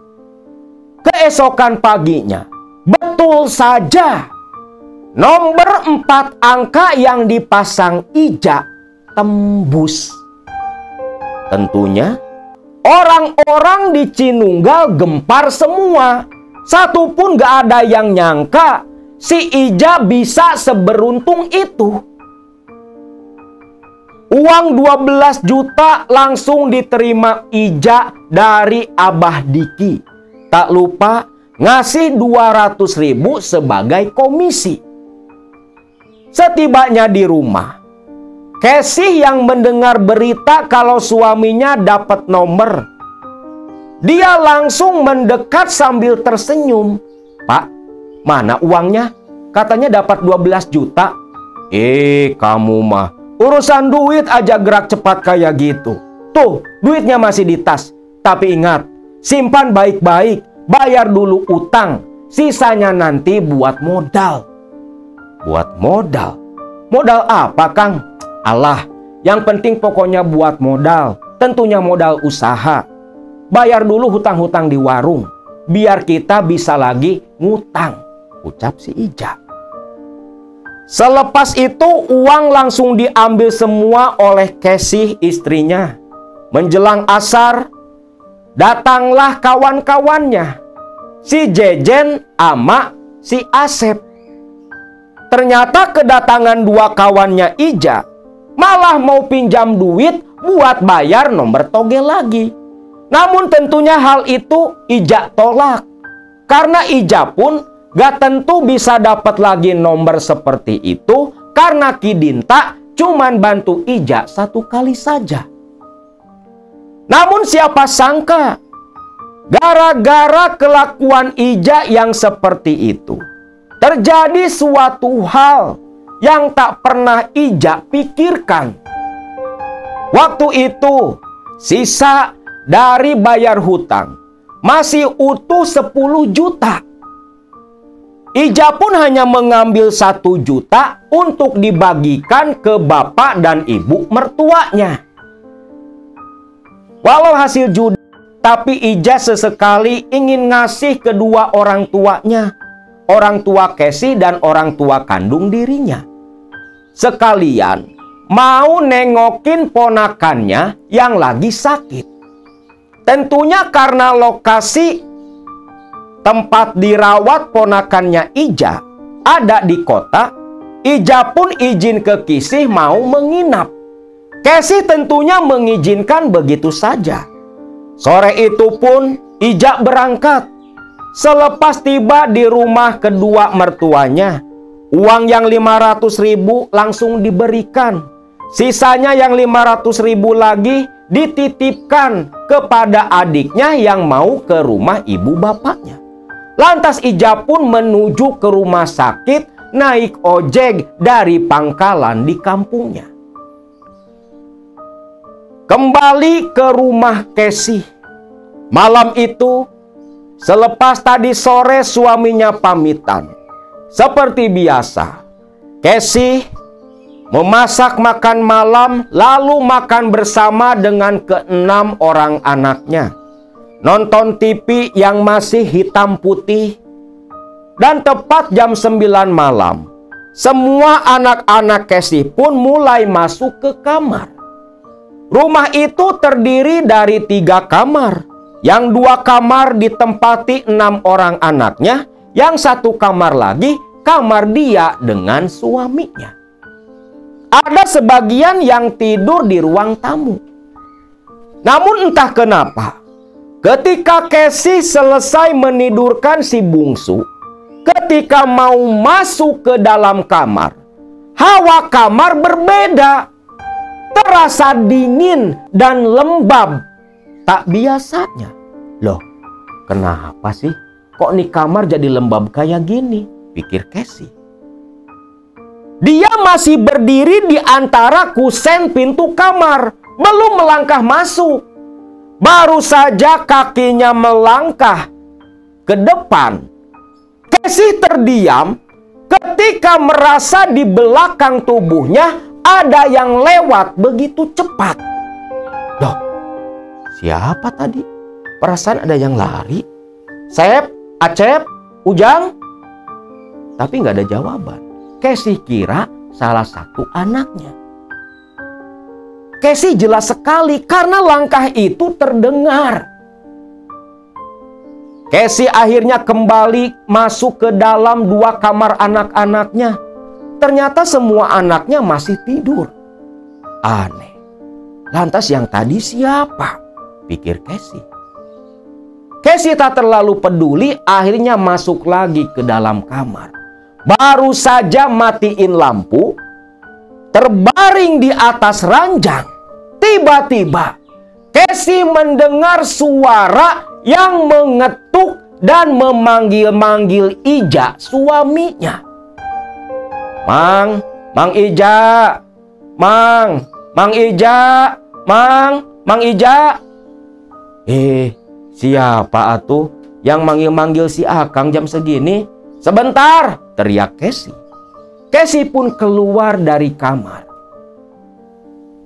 A: Keesokan paginya, betul saja, nomor 4 angka yang dipasang Ija tembus. Tentunya orang-orang di Cinunggal gempar semua. Satu pun gak ada yang nyangka si Ija bisa seberuntung itu. Uang 12 juta langsung diterima Ija dari Abah Diki. Tak lupa ngasih 200.000 sebagai komisi. Setibanya di rumah, Kesi yang mendengar berita kalau suaminya dapat nomor, dia langsung mendekat sambil tersenyum. "Pak, mana uangnya? Katanya dapat 12 juta. Kamu mah urusan duit aja gerak cepat kayak gitu. Tuh, duitnya masih di tas. Tapi ingat, simpan baik-baik. bayar dulu utang, sisanya nanti buat modal. Buat modal? Modal apa, Kang? Alah, yang penting pokoknya buat modal. Tentunya modal usaha. Bayar dulu hutang-hutang di warung, biar kita bisa lagi ngutang, ucap si Ija. Selepas itu uang langsung diambil semua oleh Kesih istrinya. Menjelang asar, datanglah kawan-kawannya, si Jejen ama si Asep. Ternyata kedatangan dua kawannya Ija malah mau pinjam duit buat bayar nomor togel lagi. Namun tentunya hal itu Ija tolak, karena Ija pun gak tentu bisa dapat lagi nomor seperti itu, karena Kidinta cuman bantu Ija 1 kali saja. Namun siapa sangka, gara-gara kelakuan Ija yang seperti itu, terjadi suatu hal yang tak pernah Ija pikirkan. Waktu itu, sisa dari bayar hutang masih utuh 10 juta. Ija pun hanya mengambil 1 juta untuk dibagikan ke bapak dan ibu mertuanya. Walau hasil judi, tapi Ija sesekali ingin ngasih kedua orang tuanya, orang tua Kesih dan orang tua kandung dirinya. Sekalian mau nengokin ponakannya yang lagi sakit. Tentunya karena lokasi tempat dirawat ponakannya Ija ada di kota, Ija pun izin ke Kesih mau menginap. Kesih tentunya mengizinkan begitu saja. Sore itu pun Ija berangkat. Selepas tiba di rumah kedua mertuanya, uang yang 500.000 langsung diberikan. Sisanya yang 500.000 lagi dititipkan kepada adiknya yang mau ke rumah ibu bapaknya. Lantas Ija pun menuju ke rumah sakit naik ojek dari pangkalan di kampungnya. Kembali ke rumah Kesih. Malam itu, selepas tadi sore suaminya pamitan, seperti biasa, Kesih memasak makan malam lalu makan bersama dengan ke-6 orang anaknya. Nonton TV yang masih hitam putih. Dan tepat jam 9 malam, semua anak-anak Kesih pun mulai masuk ke kamar. Rumah itu terdiri dari 3 kamar. Yang 2 kamar ditempati 6 orang anaknya. Yang 1 kamar lagi kamar dia dengan suaminya. Ada sebagian yang tidur di ruang tamu. Namun entah kenapa, ketika Kesih selesai menidurkan si bungsu, ketika mau masuk ke dalam kamar, hawa kamar berbeda. Terasa dingin dan lembab, tak biasanya. Loh, kenapa sih kok nih kamar jadi lembab kayak gini? Pikir Kesih. Dia masih berdiri di antara kusen pintu kamar, belum melangkah masuk. Baru saja kakinya melangkah ke depan, Kesih terdiam ketika merasa di belakang tubuhnya ada yang lewat begitu cepat. Loh, siapa tadi? Perasaan ada yang lari. Sep, Acep, Ujang. Tapi nggak ada jawaban. Kesih kira salah satu anaknya. Kesih jelas sekali karena langkah itu terdengar. Kesih akhirnya kembali masuk ke dalam 2 kamar anak-anaknya. Ternyata semua anaknya masih tidur. Aneh. Lantas yang tadi siapa? Pikir Kesih. Kesih tak terlalu peduli, akhirnya masuk lagi ke dalam kamar. Baru saja matiin lampu, terbaring di atas ranjang. Tiba-tiba Kesih mendengar suara yang mengetuk dan memanggil-manggil Ija, suaminya. Mang Ija, Mang Ija, Mang Ija. Siapa atuh? yang manggil-manggil si Akang jam segini? Sebentar, teriak Casey. Casey pun keluar dari kamar.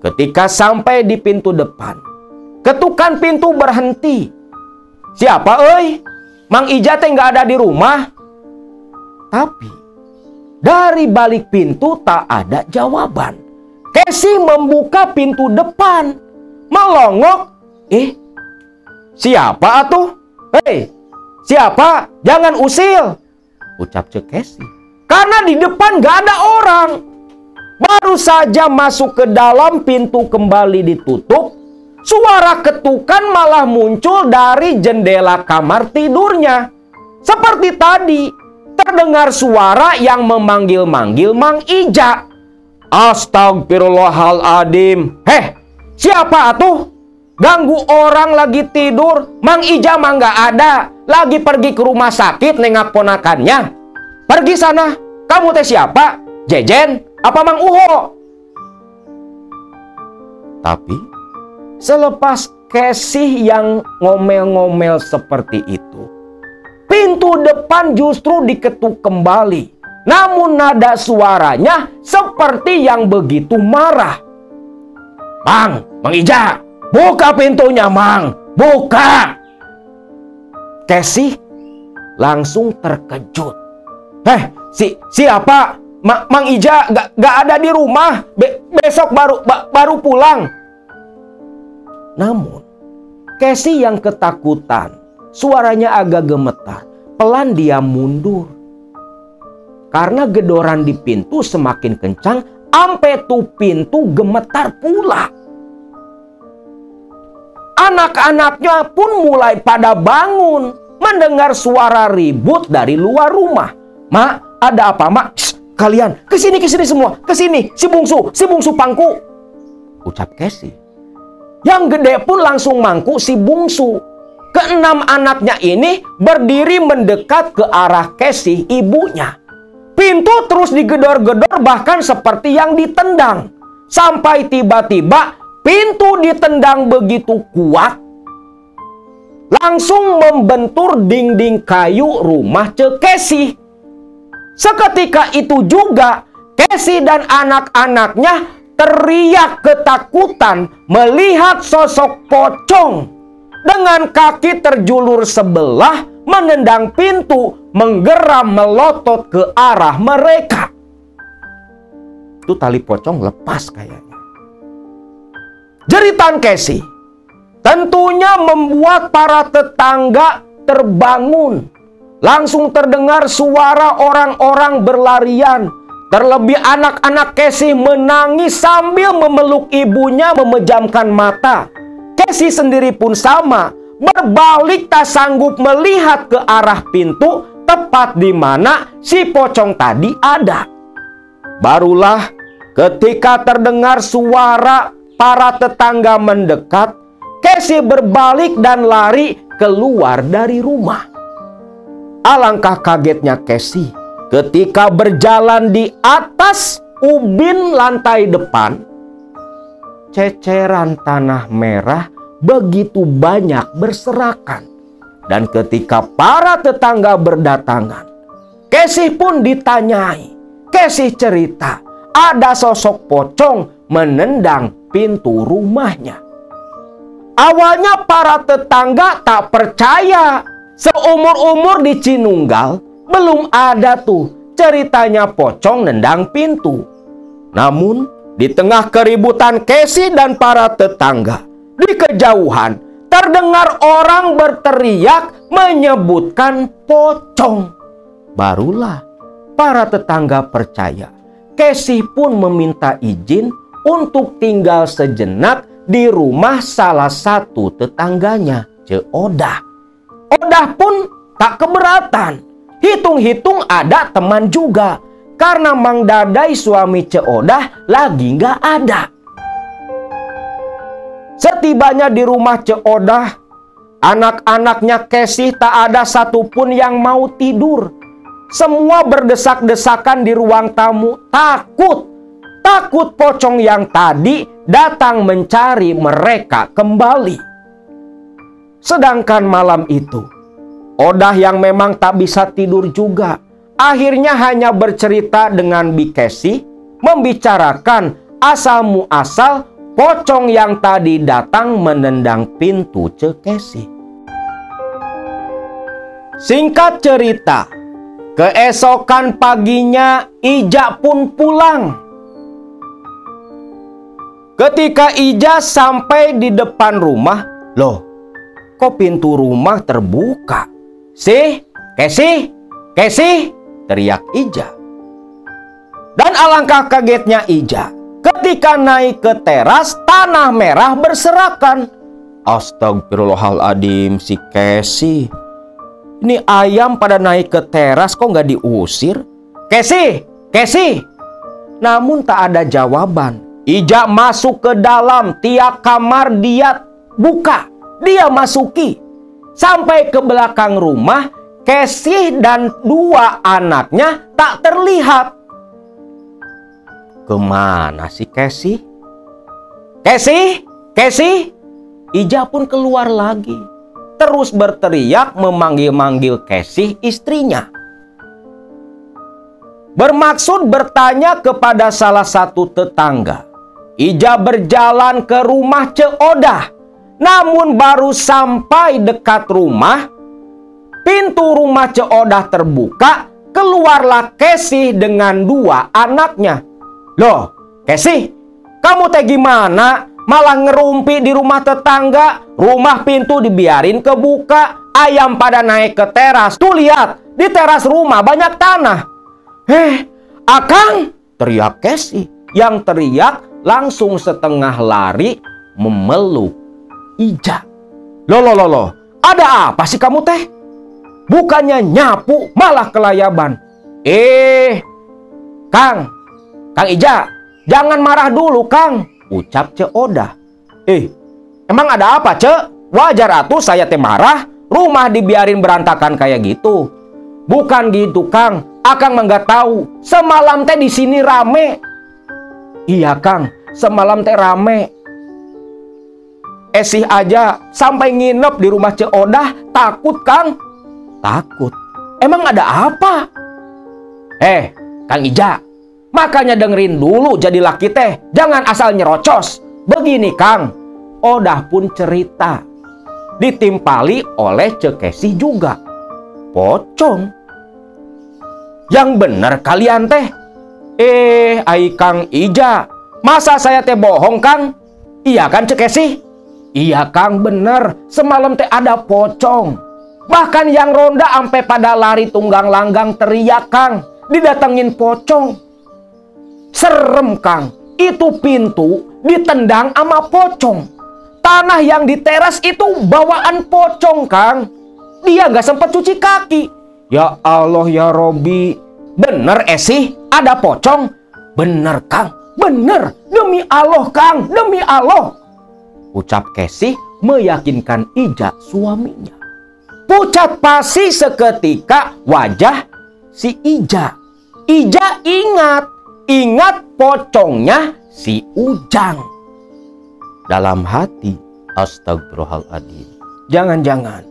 A: Ketika sampai di pintu depan, ketukan pintu berhenti. Siapa euy? Mang Ija teh nggak ada di rumah. Tapi dari balik pintu tak ada jawaban. Casey membuka pintu depan, melongok. Siapa atuh? Hei, siapa? Jangan usil, ucap Cek Casey. Karena di depan gak ada orang. Baru saja masuk ke dalam, pintu kembali ditutup. Suara ketukan malah muncul dari jendela kamar tidurnya. Seperti tadi, terdengar suara yang memanggil-manggil Mang Ija. Astagfirullahaladzim. Siapa atuh? Ganggu orang lagi tidur. Mang Ija mah nggak ada. Lagi pergi ke rumah sakit nengok ponakannya. Pergi sana. Kamu teh siapa? Jejen? Apa Mang Uho? Tapi selepas Casey yang ngomel-ngomel seperti itu, pintu depan justru diketuk kembali. Namun nada suaranya seperti yang begitu marah. Mang Ija, buka pintunya, Mang. Buka. Casey langsung terkejut. Siapa? Mang Ija gak ada di rumah. Besok baru pulang. Namun Casey yang ketakutan, suaranya agak gemetar. Pelan dia mundur. Karena gedoran di pintu semakin kencang, sampai tuh pintu gemetar pula. Anak-anaknya pun mulai pada bangun mendengar suara ribut dari luar rumah. Mak, ada apa, Mak? Kalian kesini semua, kesini. Si bungsu pangku, ucap Casey. Yang gede pun langsung mangku si bungsu. Keenam anaknya ini berdiri mendekat ke arah Casey, ibunya. Pintu terus digedor-gedor bahkan seperti yang ditendang. Sampai tiba-tiba pintu ditendang begitu kuat, langsung membentur dinding kayu rumah Cek Casey. Seketika itu juga Casey dan anak-anaknya teriak ketakutan melihat sosok pocong dengan kaki terjulur sebelah menendang pintu, menggeram melotot ke arah mereka. Itu tali pocong lepas kayaknya. Jeritan Casey tentunya membuat para tetangga terbangun. Langsung terdengar suara orang-orang berlarian. Terlebih anak-anak Casey menangis sambil memeluk ibunya memejamkan mata. Casey sendiri pun sama, berbalik tak sanggup melihat ke arah pintu tepat di mana si pocong tadi ada. Barulah ketika terdengar suara para tetangga mendekat, Casey berbalik dan lari keluar dari rumah. Alangkah kagetnya Casey ketika berjalan di atas ubin lantai depan. Ceceran tanah merah begitu banyak berserakan. Dan ketika para tetangga berdatangan, Casey pun ditanyai. Casey cerita ada sosok pocong menendang pintu rumahnya. Awalnya para tetangga tak percaya. Seumur-umur di Cinunggal belum ada tuh ceritanya pocong nendang pintu. Namun di tengah keributan Casey dan para tetangga, di kejauhan terdengar orang berteriak menyebutkan pocong. Barulah para tetangga percaya. Casey pun meminta izin untuk tinggal sejenak di rumah salah satu tetangganya, Cek Odah. Odah pun tak keberatan. Hitung-hitung ada teman juga. Karena Mang Dadai suami Cek Odah lagi nggak ada. Setibanya di rumah Cek Odah, anak-anaknya Casey tak ada satupun yang mau tidur. Semua berdesak-desakan di ruang tamu. Takut pocong yang tadi datang mencari mereka kembali. Sedangkan malam itu, Odah yang memang tak bisa tidur juga akhirnya hanya bercerita dengan Bikesi, membicarakan asal-muasal pocong yang tadi datang menendang pintu Cekesi. Singkat cerita, keesokan paginya Ija pun pulang. Ketika Ija sampai di depan rumah, loh, kok pintu rumah terbuka? Kesi, teriak Ija. Dan alangkah kagetnya Ija ketika naik ke teras, tanah merah berserakan. Astagfirullahaladzim, si Kesi. Ini ayam pada naik ke teras kok nggak diusir? Kesi. Namun tak ada jawaban. Ija masuk ke dalam, tiap kamar dia buka, dia masuki. Sampai ke belakang rumah, Kesi dan dua anaknya tak terlihat. Kemana si Kesi? Kesi? Ija pun keluar lagi, terus berteriak memanggil-manggil Kesi istrinya. Bermaksud bertanya kepada salah satu tetangga. Ija berjalan ke rumah Cek Odah. Namun baru sampai dekat rumah, pintu rumah Cek Odah terbuka, keluarlah Kesi dengan dua anaknya. Loh, Kesi, kamu teh gimana? Malah ngerumpi di rumah tetangga, rumah pintu dibiarin kebuka, ayam pada naik ke teras. Tuh lihat, di teras rumah banyak tanah. Akang, teriak Kesi. Yang teriak langsung setengah lari memeluk Ija. Loh, ada apa sih kamu teh? Bukannya nyapu, malah kelayaban. Kang Ija, jangan marah dulu, Kang, ucap Cek Odah. Emang ada apa, Cek? Wajar atuh saya teh marah, rumah dibiarin berantakan kayak gitu. Bukan gitu, Kang. Akang mah nggak tahu. Semalam teh di sini rame. Iya, Kang, semalam teh rame. Esih aja sampai nginep di rumah Cek Odah, takut, Kang. Takut? Emang ada apa? Kang Ija, makanya dengerin dulu jadi laki teh, jangan asal nyerocos. Begini, Kang, Odah pun cerita. Ditimpali oleh Cek Kesi juga. Pocong. Yang bener kalian teh. Ai Kang Ija, masa saya teh bohong, Kang? Iya kan Cek Kesi? Iya, Kang, bener. Semalam teh ada pocong. Bahkan yang ronda sampai pada lari tunggang langgang teriak, Kang. Didatengin pocong. Serem, Kang. Itu pintu ditendang sama pocong. Tanah yang di teras itu bawaan pocong, Kang. Dia nggak sempat cuci kaki. Ya Allah, ya Robi. Bener, sih ada pocong? Bener, Kang. Bener. Demi Allah, Kang. Demi Allah. Ucap Kesi meyakinkan Ija suaminya. Pucat pasi seketika wajah si Ija. Ija ingat pocongnya si Ujang. Dalam hati, astagfirullahaladzim. Jangan-jangan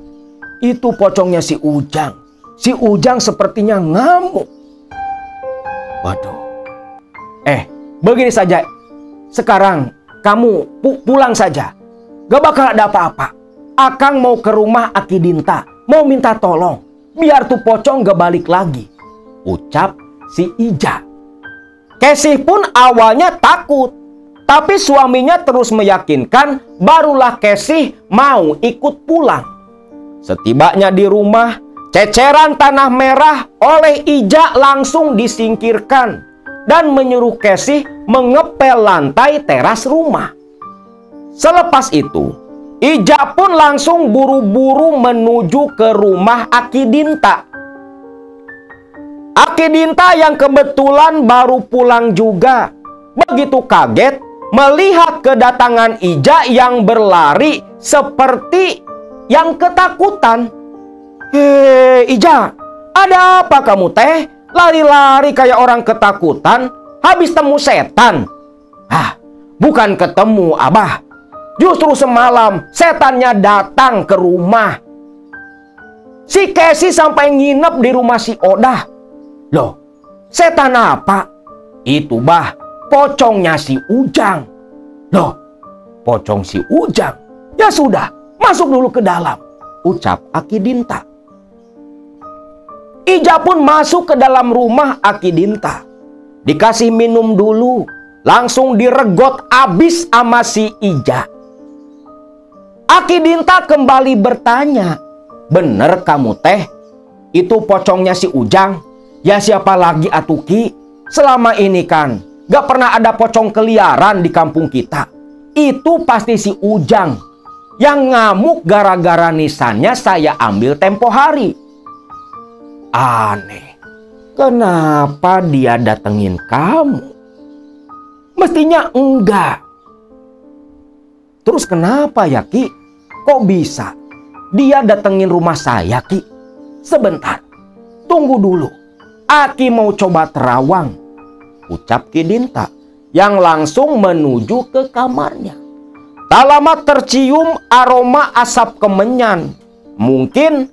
A: itu pocongnya si Ujang. Si Ujang sepertinya ngamuk. Waduh. Begini saja. Sekarang kamu pulang saja. Gak bakal ada apa-apa. Akang mau ke rumah Aki Dinta. Mau minta tolong. Biar tuh pocong gak balik lagi. Ucap si Ija. Kesi pun awalnya takut. Tapi suaminya terus meyakinkan. Barulah Kesi mau ikut pulang. Setibanya di rumah, ceceran tanah merah oleh Ija langsung disingkirkan. Dan menyuruh Kesi mengepel lantai teras rumah. Selepas itu, Ija pun langsung buru-buru menuju ke rumah Aki Dinta. Aki Dinta yang kebetulan baru pulang juga. Begitu kaget melihat kedatangan Ija yang berlari seperti yang ketakutan. Ija, ada apa kamu teh? Lari-lari kayak orang ketakutan, habis temu setan. Bukan ketemu, Abah. Justru semalam setannya datang ke rumah. Si Kesi sampai nginep di rumah si Odah. Loh, setan apa? Itu bah, pocongnya si Ujang. Loh, pocong si Ujang? Ya sudah, masuk dulu ke dalam, ucap Aki Dinta. Ija pun masuk ke dalam rumah Aki Dinta. Dikasih minum dulu, langsung diregot abis sama si Ija. Aki Dinta kembali bertanya, bener kamu teh? Itu pocongnya si Ujang? Ya siapa lagi atuh Ki? Selama ini kan gak pernah ada pocong keliaran di kampung kita. Itu pasti si Ujang yang ngamuk gara-gara nisannya saya ambil tempo hari. Aneh, kenapa dia datengin kamu? Mestinya enggak. Terus kenapa ya Ki? Kok bisa dia datengin rumah saya Ki? Sebentar, tunggu dulu. Aki mau coba terawang, ucap Ki Dinta yang langsung menuju ke kamarnya. Tak lama tercium aroma asap kemenyan. Mungkin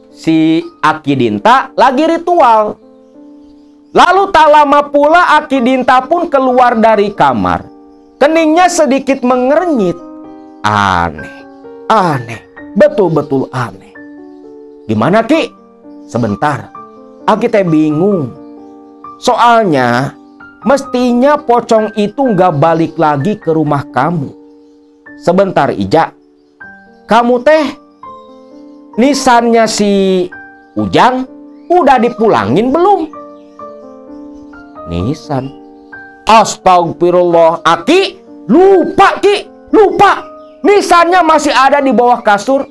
A: si Aki Dinta lagi ritual. Lalu tak lama pula Aki Dinta pun keluar dari kamar. Keningnya sedikit mengernyit. Aneh, betul-betul aneh. Gimana Ki? Sebentar, Aki teh bingung. Soalnya mestinya pocong itu nggak balik lagi ke rumah kamu. Sebentar Ija, kamu teh nisannya si Ujang udah dipulangin belum? Nisan? Astagfirullah, Aki lupa Ki, lupa. Nisannya masih ada di bawah kasur.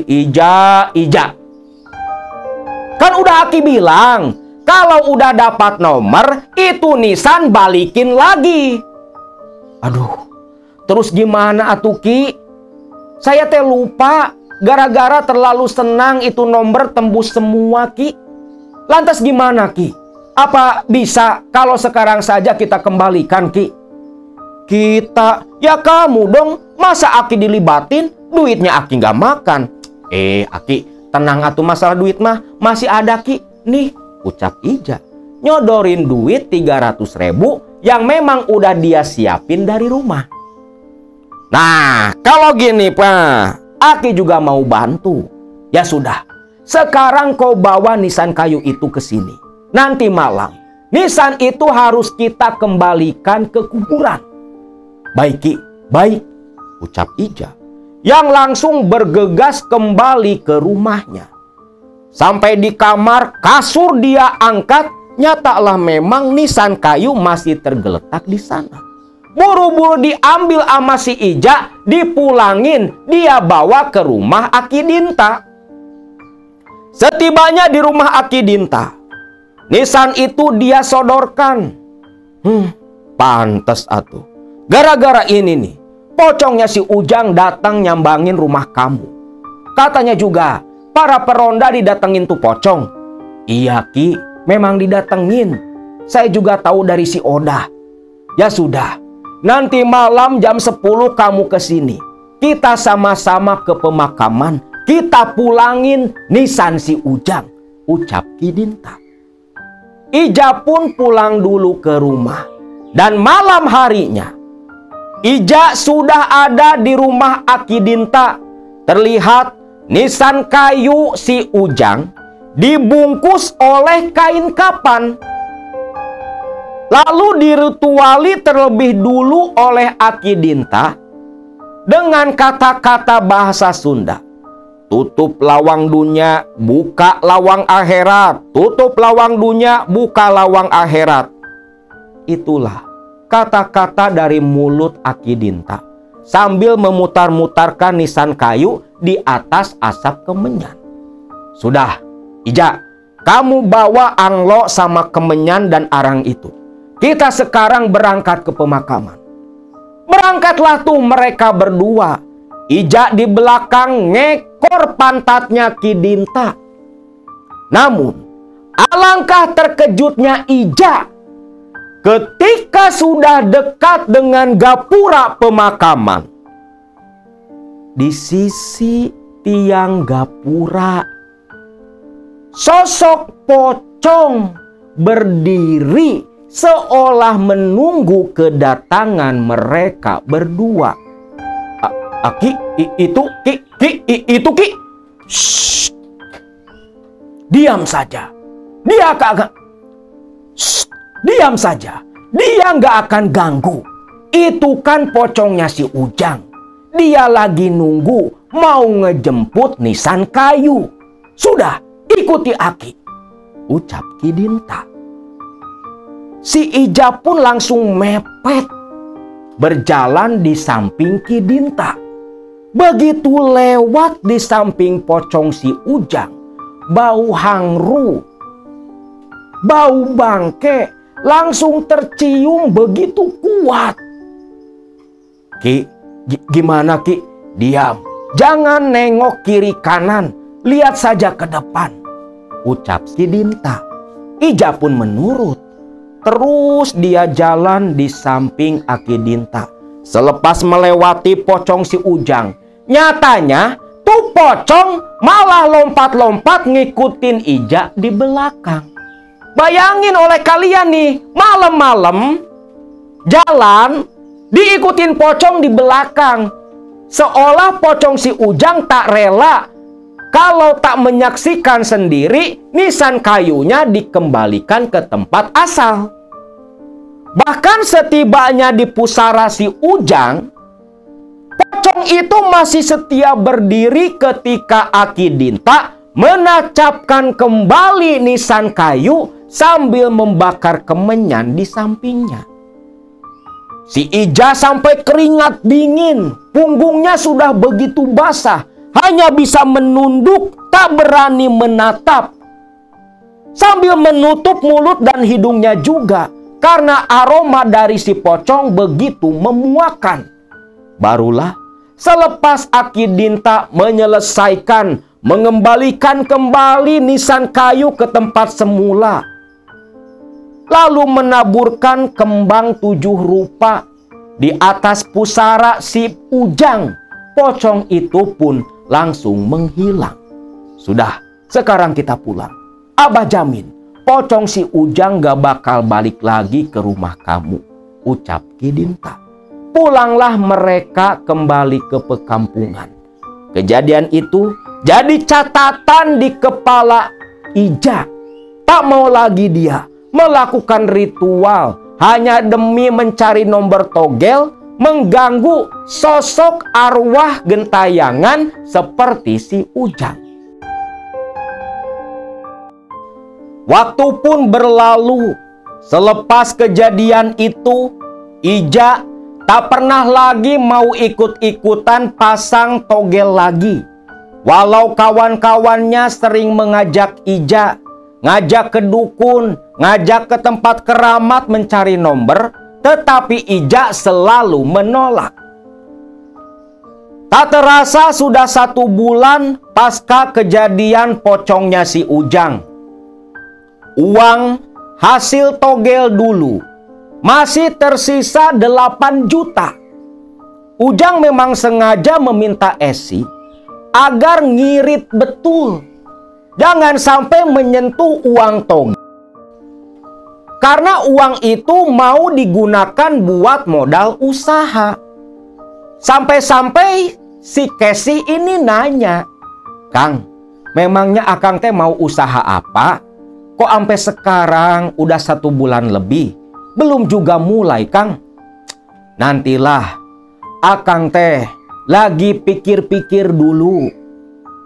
A: Ija. Kan udah Aki bilang, kalau udah dapat nomor, itu nisan balikin lagi. Aduh, terus gimana atuh Ki? Saya teh lupa, gara-gara terlalu senang itu nomor tembus semua Ki. Lantas gimana Ki? Apa bisa kalau sekarang saja kita kembalikan Ki? Kita, ya kamu dong. Masa Aki dilibatin, duitnya Aki nggak makan. Aki, tenang atuh, masalah duit mah masih ada Ki. Nih, ucap Ija, nyodorin duit 300.000 yang memang udah dia siapin dari rumah. Nah, kalau gini Pak, Aki juga mau bantu. Ya sudah, sekarang kau bawa nisan kayu itu ke sini. Nanti malam, nisan itu harus kita kembalikan ke kuburan. Baik Ki, baik, ucap Ija, yang langsung bergegas kembali ke rumahnya. Sampai di kamar, kasur dia angkat, nyatalah memang nisan kayu masih tergeletak di sana. Buru-buru diambil sama si Ija, dipulangin, dia bawa ke rumah Aki Dinta. Setibanya di rumah Aki Dinta, nisan itu dia sodorkan. Pantes atuh. Gara-gara ini nih, pocongnya si Ujang datang nyambangin rumah kamu. Katanya juga, para peronda didatengin tuh pocong. Iya Ki, memang didatengin. Saya juga tahu dari si Odah. Ya sudah, nanti malam jam 10 kamu ke sini. Kita sama-sama ke pemakaman. Kita pulangin nisan si Ujang, ucap Ki Dinta. Ija pun pulang dulu ke rumah. Dan malam harinya, Ija sudah ada di rumah Aki Dinta. Terlihat nisan kayu si Ujang dibungkus oleh kain kapan. Lalu dirituali terlebih dulu oleh Aki Dinta dengan kata-kata bahasa Sunda. Tutup lawang dunia, buka lawang akhirat. Tutup lawang dunia, buka lawang akhirat. Itulah kata-kata dari mulut Aki Dinta sambil memutar-mutarkan nisan kayu di atas asap kemenyan. Sudah, Ija, kamu bawa anglo sama kemenyan dan arang itu. Kita sekarang berangkat ke pemakaman. Berangkatlah tuh mereka berdua. Ija di belakang ngekor pantatnya Ki Dinta. Namun, alangkah terkejutnya Ija ketika sudah dekat dengan gapura pemakaman. Di sisi tiang gapura. Sosok pocong berdiri seolah menunggu kedatangan mereka berdua. Itu Ki. Shh. Diam saja. Diam saja. Dia nggak akan ganggu. Itu kan pocongnya si Ujang. Dia lagi nunggu mau ngejemput nisan kayu. Sudah, ikuti Aki, ucap Ki Dinta. Si Ija pun langsung mepet berjalan di samping Ki Dinta. Begitu lewat di samping pocong si Ujang, bau hangru, bau bangke langsung tercium begitu kuat. Ki, gimana Ki? Diam. Jangan nengok kiri kanan. Lihat saja ke depan, ucap si Dinta. Ija pun menurut. Terus dia jalan di samping Aki Dinta. Selepas melewati pocong si Ujang, nyatanya tuh pocong malah lompat-lompat ngikutin Ija di belakang. Bayangin oleh kalian nih, malam-malam jalan diikutin pocong di belakang. Seolah pocong si Ujang tak rela kalau tak menyaksikan sendiri nisan kayunya dikembalikan ke tempat asal. Bahkan setibanya di pusara si Ujang, pocong itu masih setia berdiri ketika Aki Dinta menancapkan kembali nisan kayu sambil membakar kemenyan di sampingnya. Si Ija sampai keringat dingin, punggungnya sudah begitu basah, hanya bisa menunduk, tak berani menatap. Sambil menutup mulut dan hidungnya juga, karena aroma dari si pocong begitu memuakan. Barulah selepas Aki Dinta menyelesaikan mengembalikan kembali nisan kayu ke tempat semula, lalu menaburkan kembang 7 rupa di atas pusara si Ujang, pocong itu pun langsung menghilang. Sudah, sekarang kita pulang. Abah jamin, pocong si Ujang gak bakal balik lagi ke rumah kamu, ucap Ki Dinta. Pulanglah mereka kembali ke perkampungan. Kejadian itu jadi catatan di kepala Ija. Tak mau lagi dia melakukan ritual hanya demi mencari nomor togel, mengganggu sosok arwah gentayangan seperti si Ujang. Waktu pun berlalu. Selepas kejadian itu, Ija tak pernah lagi mau ikut-ikutan pasang togel lagi. Walau kawan-kawannya sering mengajak Ija, ngajak ke dukun, ngajak ke tempat keramat mencari nomor, tetapi Ija selalu menolak. Tak terasa sudah 1 bulan pasca kejadian pocongnya si Ujang. Uang hasil togel dulu masih tersisa 8 juta. Ujang memang sengaja meminta Esi agar ngirit betul, jangan sampai menyentuh uang togel, karena uang itu mau digunakan buat modal usaha. Sampai-sampai si Kesi ini nanya, "Kang, memangnya akang teh mau usaha apa? Kok sampai sekarang udah 1 bulan lebih belum juga mulai, Kang?" "Nantilah, akang teh lagi pikir-pikir dulu.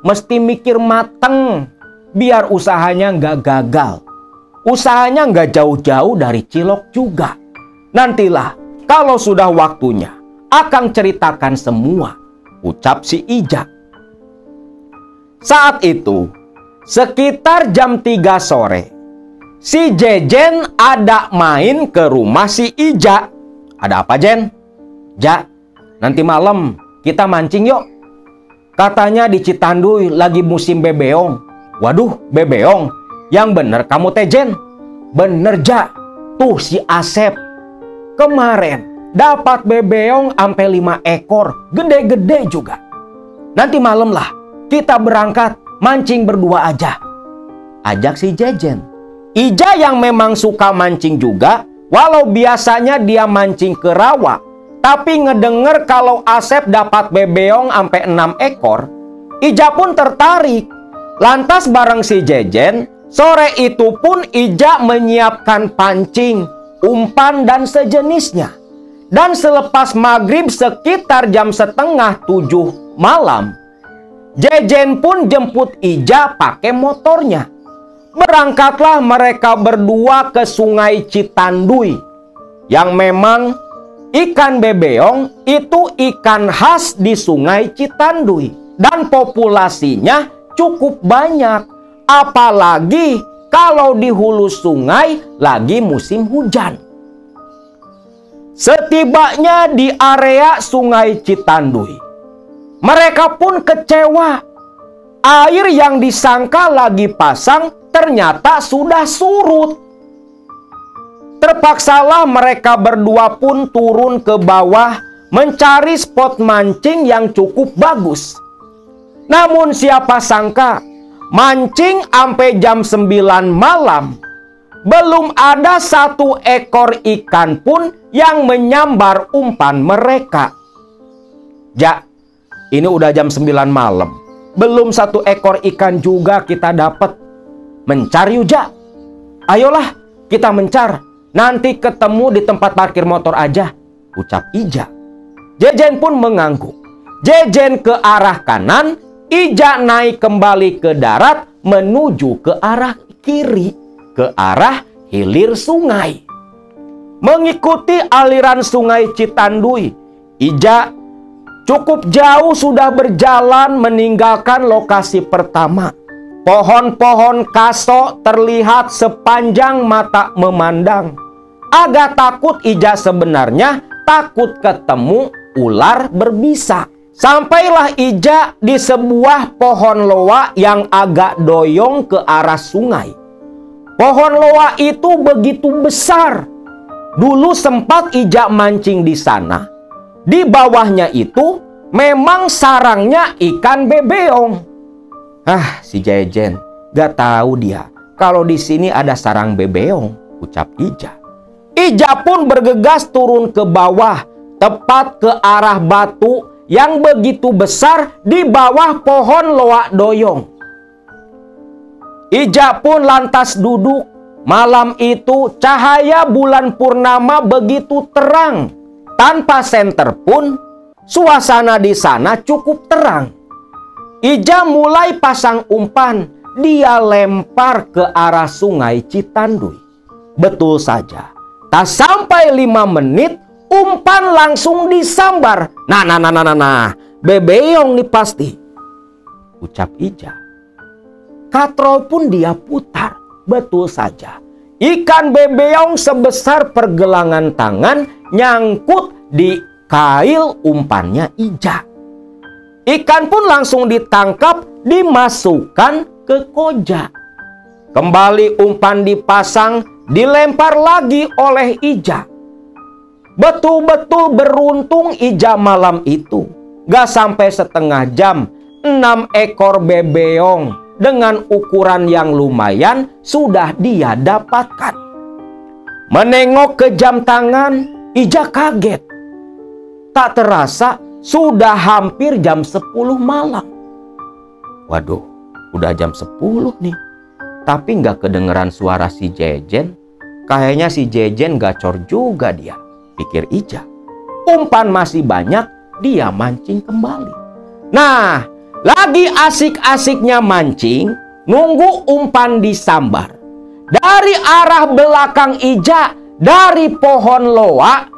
A: Mesti mikir mateng biar usahanya nggak gagal. Usahanya nggak jauh-jauh dari cilok juga. Nantilah kalau sudah waktunya akang ceritakan semua," ucap si Ija. Saat itu sekitar jam 3 sore, si Jejen ada main ke rumah si Ija. "Ada apa, Jen?" "Ja, nanti malam kita mancing yuk. Katanya di Citanduy lagi musim bebeong." "Waduh, bebeong? Yang bener kamu teh, Jen?" "Bener, Ja. Tuh si Asep kemarin dapat bebeong sampai 5 ekor, gede-gede juga. Nanti malam lah kita berangkat mancing berdua aja. Ajak si Jejen. Ija yang memang suka mancing juga, walau biasanya dia mancing ke rawa, tapi ngedenger kalau Asep dapat bebeong sampai 6 ekor, Ija pun tertarik. Lantas bareng si Jejen, sore itu pun Ija menyiapkan pancing, umpan dan sejenisnya. Dan selepas maghrib sekitar jam setengah 7 malam, Jejen pun jemput Ija pakai motornya. Berangkatlah mereka berdua ke Sungai Citanduy. Yang memang ikan bebeong itu ikan khas di Sungai Citanduy. Dan populasinya cukup banyak. Apalagi kalau di hulu sungai lagi musim hujan. Setibanya di area Sungai Citanduy, mereka pun kecewa. Air yang disangka lagi pasang ternyata sudah surut. Terpaksalah mereka berdua pun turun ke bawah mencari spot mancing yang cukup bagus. Namun siapa sangka, mancing sampai jam 9 malam, belum ada 1 ekor ikan pun yang menyambar umpan mereka. Ja, ini udah jam 9 malam. Belum 1 ekor ikan juga kita dapat. Mencar yuk, Ja. Ayolah, kita mencar. Nanti ketemu di tempat parkir motor aja, ucap Ija. Jejen pun mengangguk. Jejen ke arah kanan, Ija naik kembali ke darat menuju ke arah kiri, ke arah hilir sungai. Mengikuti aliran Sungai Citanduy, Ija cukup jauh sudah berjalan meninggalkan lokasi pertama. Pohon-pohon kaso terlihat sepanjang mata memandang. Agak takut Ija sebenarnya, takut ketemu ular berbisa. Sampailah Ija di sebuah pohon loa yang agak doyong ke arah sungai. Pohon loa itu begitu besar. Dulu sempat Ija mancing di sana. Di bawahnya itu memang sarangnya ikan bebeong. Si Jejen gak tahu dia kalau di sini ada sarang bebeong, ucap Ija. Ija pun bergegas turun ke bawah, tepat ke arah batu yang begitu besar di bawah pohon loa doyong. Ija pun lantas duduk. Malam itu cahaya bulan purnama begitu terang. Tanpa senter pun, suasana di sana cukup terang. Ija mulai pasang umpan. Dia lempar ke arah Sungai Citanduy. Betul saja, tak sampai 5 menit, umpan langsung disambar. Nah, bebeong nih pasti, ucap Ija. Katrol pun dia putar. Betul saja, ikan bebeong sebesar pergelangan tangan nyangkut di kail umpannya Ija. Ikan pun langsung ditangkap, dimasukkan ke koja. Kembali umpan dipasang, dilempar lagi oleh Ija. Betul-betul beruntung Ija malam itu. Gak sampai setengah jam, 6 ekor bebeong dengan ukuran yang lumayan sudah dia dapatkan. Menengok ke jam tangan, Ija kaget. Tak terasa sudah hampir jam 10 malam. Waduh, udah jam 10 nih. Tapi nggak kedengeran suara si Jejen. Kayaknya si Jejen gacor juga dia, pikir Ija. Umpan masih banyak, dia mancing kembali. Nah, lagi asik-asiknya mancing, nunggu umpan disambar. Dari arah belakang Ija, dari pohon loa,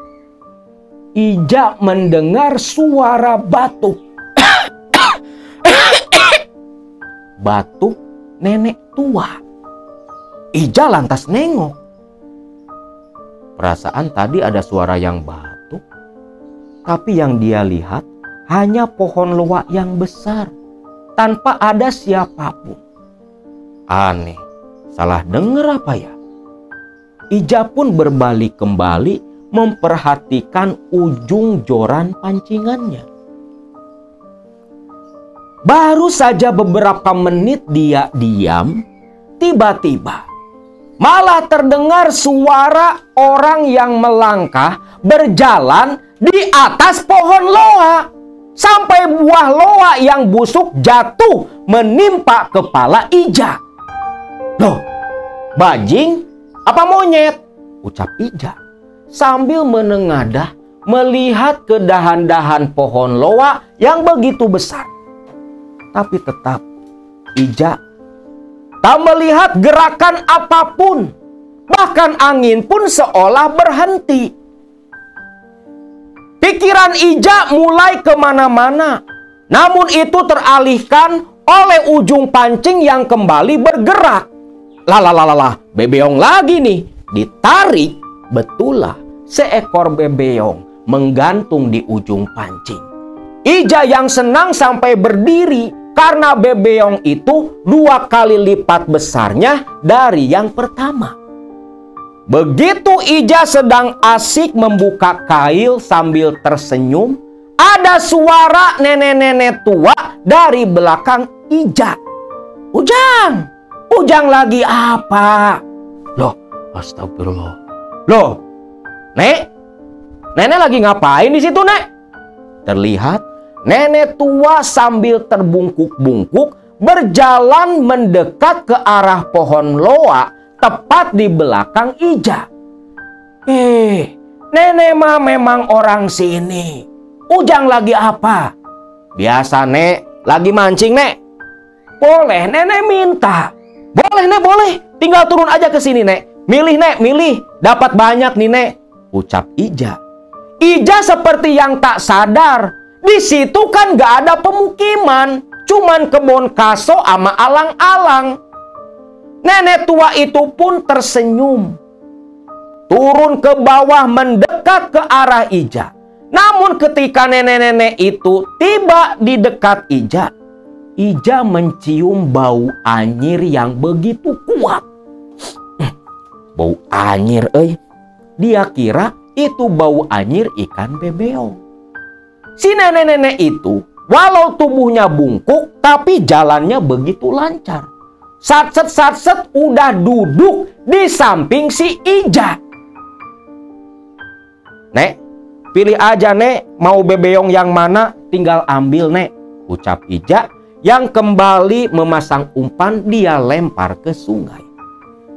A: Ija mendengar suara batuk. Batuk nenek tua. Ija lantas nengok. Perasaan tadi ada suara yang batuk. Tapi yang dia lihat hanya pohon loa yang besar, tanpa ada siapapun. Aneh, salah dengar apa ya? Ija pun berbalik kembali memperhatikan ujung joran pancingannya. Baru saja beberapa menit dia diam, tiba-tiba malah terdengar suara orang yang melangkah berjalan di atas pohon loa. Sampai buah loa yang busuk jatuh menimpa kepala Ija. Loh, bajing apa monyet? Ucap Ija sambil menengadah melihat ke dahan-dahan pohon loa yang begitu besar. Tapi tetap Ija tak melihat gerakan apapun. Bahkan angin pun seolah berhenti. Pikiran Ija mulai kemana-mana. Namun itu teralihkan oleh ujung pancing yang kembali bergerak. Lalalala, bebeong lagi nih. Ditarik, betulah seekor bebeong menggantung di ujung pancing. Ija yang senang sampai berdiri karena bebeong itu 2 kali lipat besarnya dari yang pertama. Begitu Ija sedang asik membuka kail sambil tersenyum, ada suara nenek-nenek tua dari belakang Ija. Ujang! Ujang lagi apa? Loh, astagfirullah. Loh, Nek? Nenek lagi ngapain di situ, Nek? Terlihat nenek tua sambil terbungkuk-bungkuk berjalan mendekat ke arah pohon loa tepat di belakang Ija. Nenek mah memang orang sini. Ujang lagi apa? Biasa, Nek. Lagi mancing, Nek. Boleh, Nenek minta. Boleh, Nek, boleh. Tinggal turun aja ke sini, Nek. Milih, Nek, milih. Dapat banyak nih, Nek. Ucap Ija. Ija seperti yang tak sadar. Di situ kan gak ada pemukiman. Cuman kebun kaso sama alang-alang. Nenek tua itu pun tersenyum. Turun ke bawah mendekat ke arah Ija. Namun ketika nenek-nenek itu tiba di dekat Ija, Ija mencium bau anyir yang begitu kuat. Bau anyir, Dia kira itu bau anyir ikan bebeong. Si nenek-nenek itu, walau tubuhnya bungkuk, tapi jalannya begitu lancar. Satset udah duduk di samping si Ija. Nek, pilih aja, Nek. Mau bebeong yang mana, tinggal ambil, Nek. Ucap Ija yang kembali memasang umpan dia lempar ke sungai.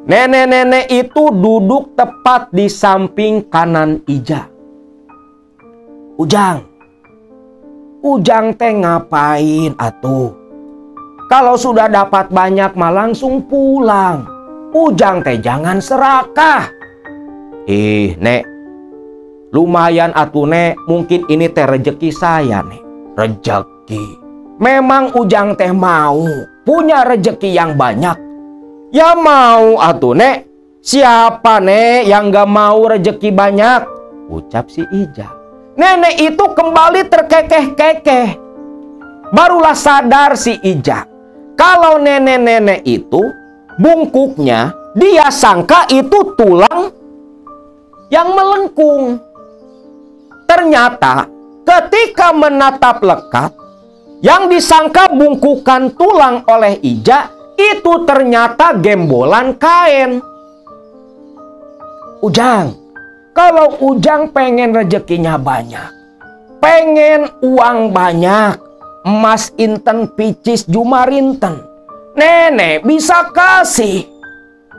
A: Nenek-nenek itu duduk tepat di samping kanan Ija. Ujang teh ngapain atuh? Kalau sudah dapat banyak mah langsung pulang. Ujang teh jangan serakah. Nek, lumayan atuh, Nek. Mungkin ini teh rejeki saya, Nek. Rejeki. Memang Ujang teh mau punya rejeki yang banyak. Ya mau atuh, Nek. Siapa, Nek, yang gak mau rejeki banyak? Ucap si Ija. Nenek itu kembali terkekeh-kekeh. Barulah sadar si Ija. Kalau nenek-nenek itu bungkuknya dia sangka itu tulang yang melengkung. Ternyata ketika menatap lekat, yang disangka bungkukan tulang oleh Ija itu ternyata gembolan kain. Ujang, kalau Ujang pengen rezekinya banyak, pengen uang banyak, emas inten picis jumarinten, nenek bisa kasih.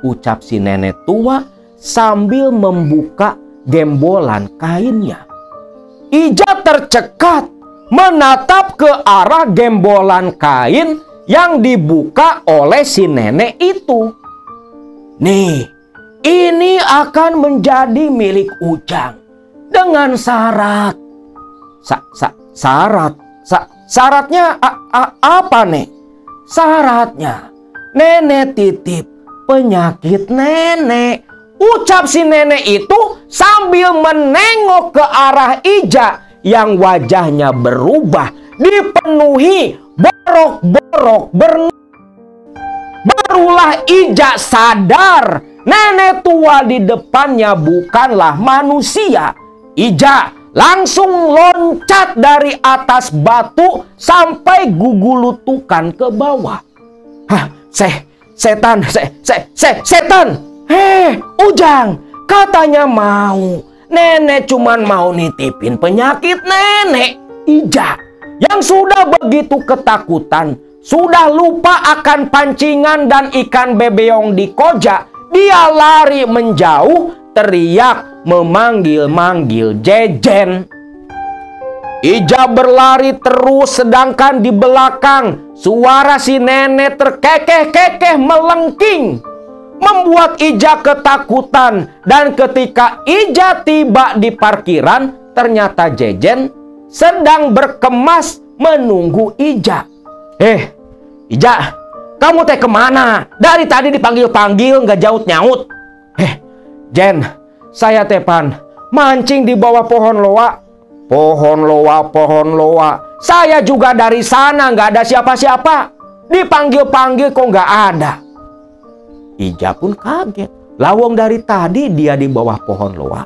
A: Ucap si nenek tua sambil membuka gembolan kainnya. Ija tercekat menatap ke arah gembolan kain yang dibuka oleh si nenek itu. Nih, ini akan menjadi milik Ujang dengan syarat. Syaratnya apa, Nek? Syaratnya nenek titip penyakit nenek. Ucap si nenek itu sambil menengok ke arah Ija yang wajahnya berubah, dipenuhi borok-borok Barulah Ija sadar nenek tua di depannya bukanlah manusia. Ija langsung loncat dari atas batu sampai gugulutukan ke bawah. Hah, setan. Hei, Ujang, katanya mau. Nenek cuman mau nitipin penyakit nenek. Ija yang sudah begitu ketakutan, sudah lupa akan pancingan dan ikan bebeong di koja. Dia lari menjauh, teriak memanggil-manggil Jejen. Ija berlari terus, sedangkan di belakang suara si nenek terkekeh-kekeh melengking, membuat Ija ketakutan. Dan ketika Ija tiba di parkiran, ternyata Jejen sedang berkemas menunggu Ija. Ija, kamu teh kemana? Dari tadi dipanggil-panggil nggak nyaut-nyaut. Jen, saya tepan mancing di bawah pohon loa. Pohon loa. Saya juga dari sana nggak ada siapa-siapa. Dipanggil-panggil kok nggak ada. Ija pun kaget. Lawang dari tadi dia di bawah pohon loa.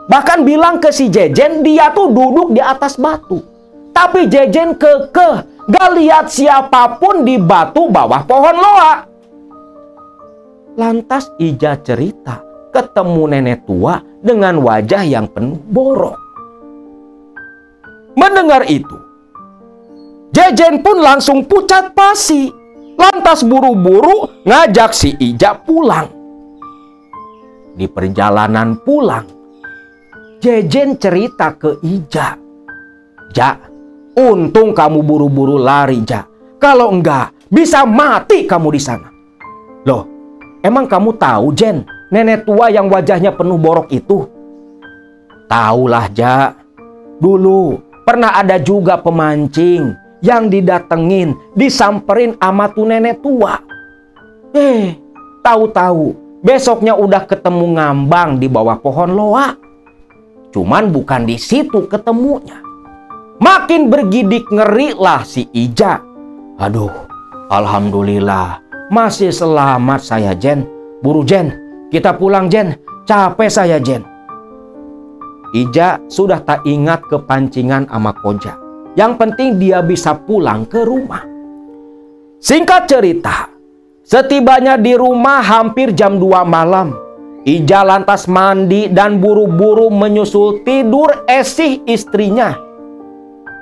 A: Bahkan bilang ke si Jejen dia tuh duduk di atas batu. Tapi Jejen kekeh gak lihat siapapun di batu bawah pohon loa. Lantas Ija cerita ketemu nenek tua dengan wajah yang penuh borok. Mendengar itu, Jejen pun langsung pucat pasi. Lantas buru-buru ngajak si Ija pulang. Di perjalanan pulang, Jejen cerita ke Ija. Ja, untung kamu buru-buru lari, Ja. Kalau enggak, bisa mati kamu di sana. Loh, emang kamu tahu, Jen, nenek tua yang wajahnya penuh borok itu? Taulah, Ja. Dulu pernah ada juga pemancing yang didatengin, disamperin sama tuh nenek tua. Tahu-tahu besoknya udah ketemu ngambang di bawah pohon loa. Cuman bukan di situ ketemunya. Makin bergidik ngeri lah si Ija. Aduh, alhamdulillah masih selamat saya, Jen. Buru, Jen, kita pulang, Jen. Capek saya, Jen. Ija sudah tak ingat kepancingan sama koja. Yang penting dia bisa pulang ke rumah. Singkat cerita, setibanya di rumah hampir jam 2 malam. Ija lantas mandi dan buru-buru menyusul tidur Esih istrinya.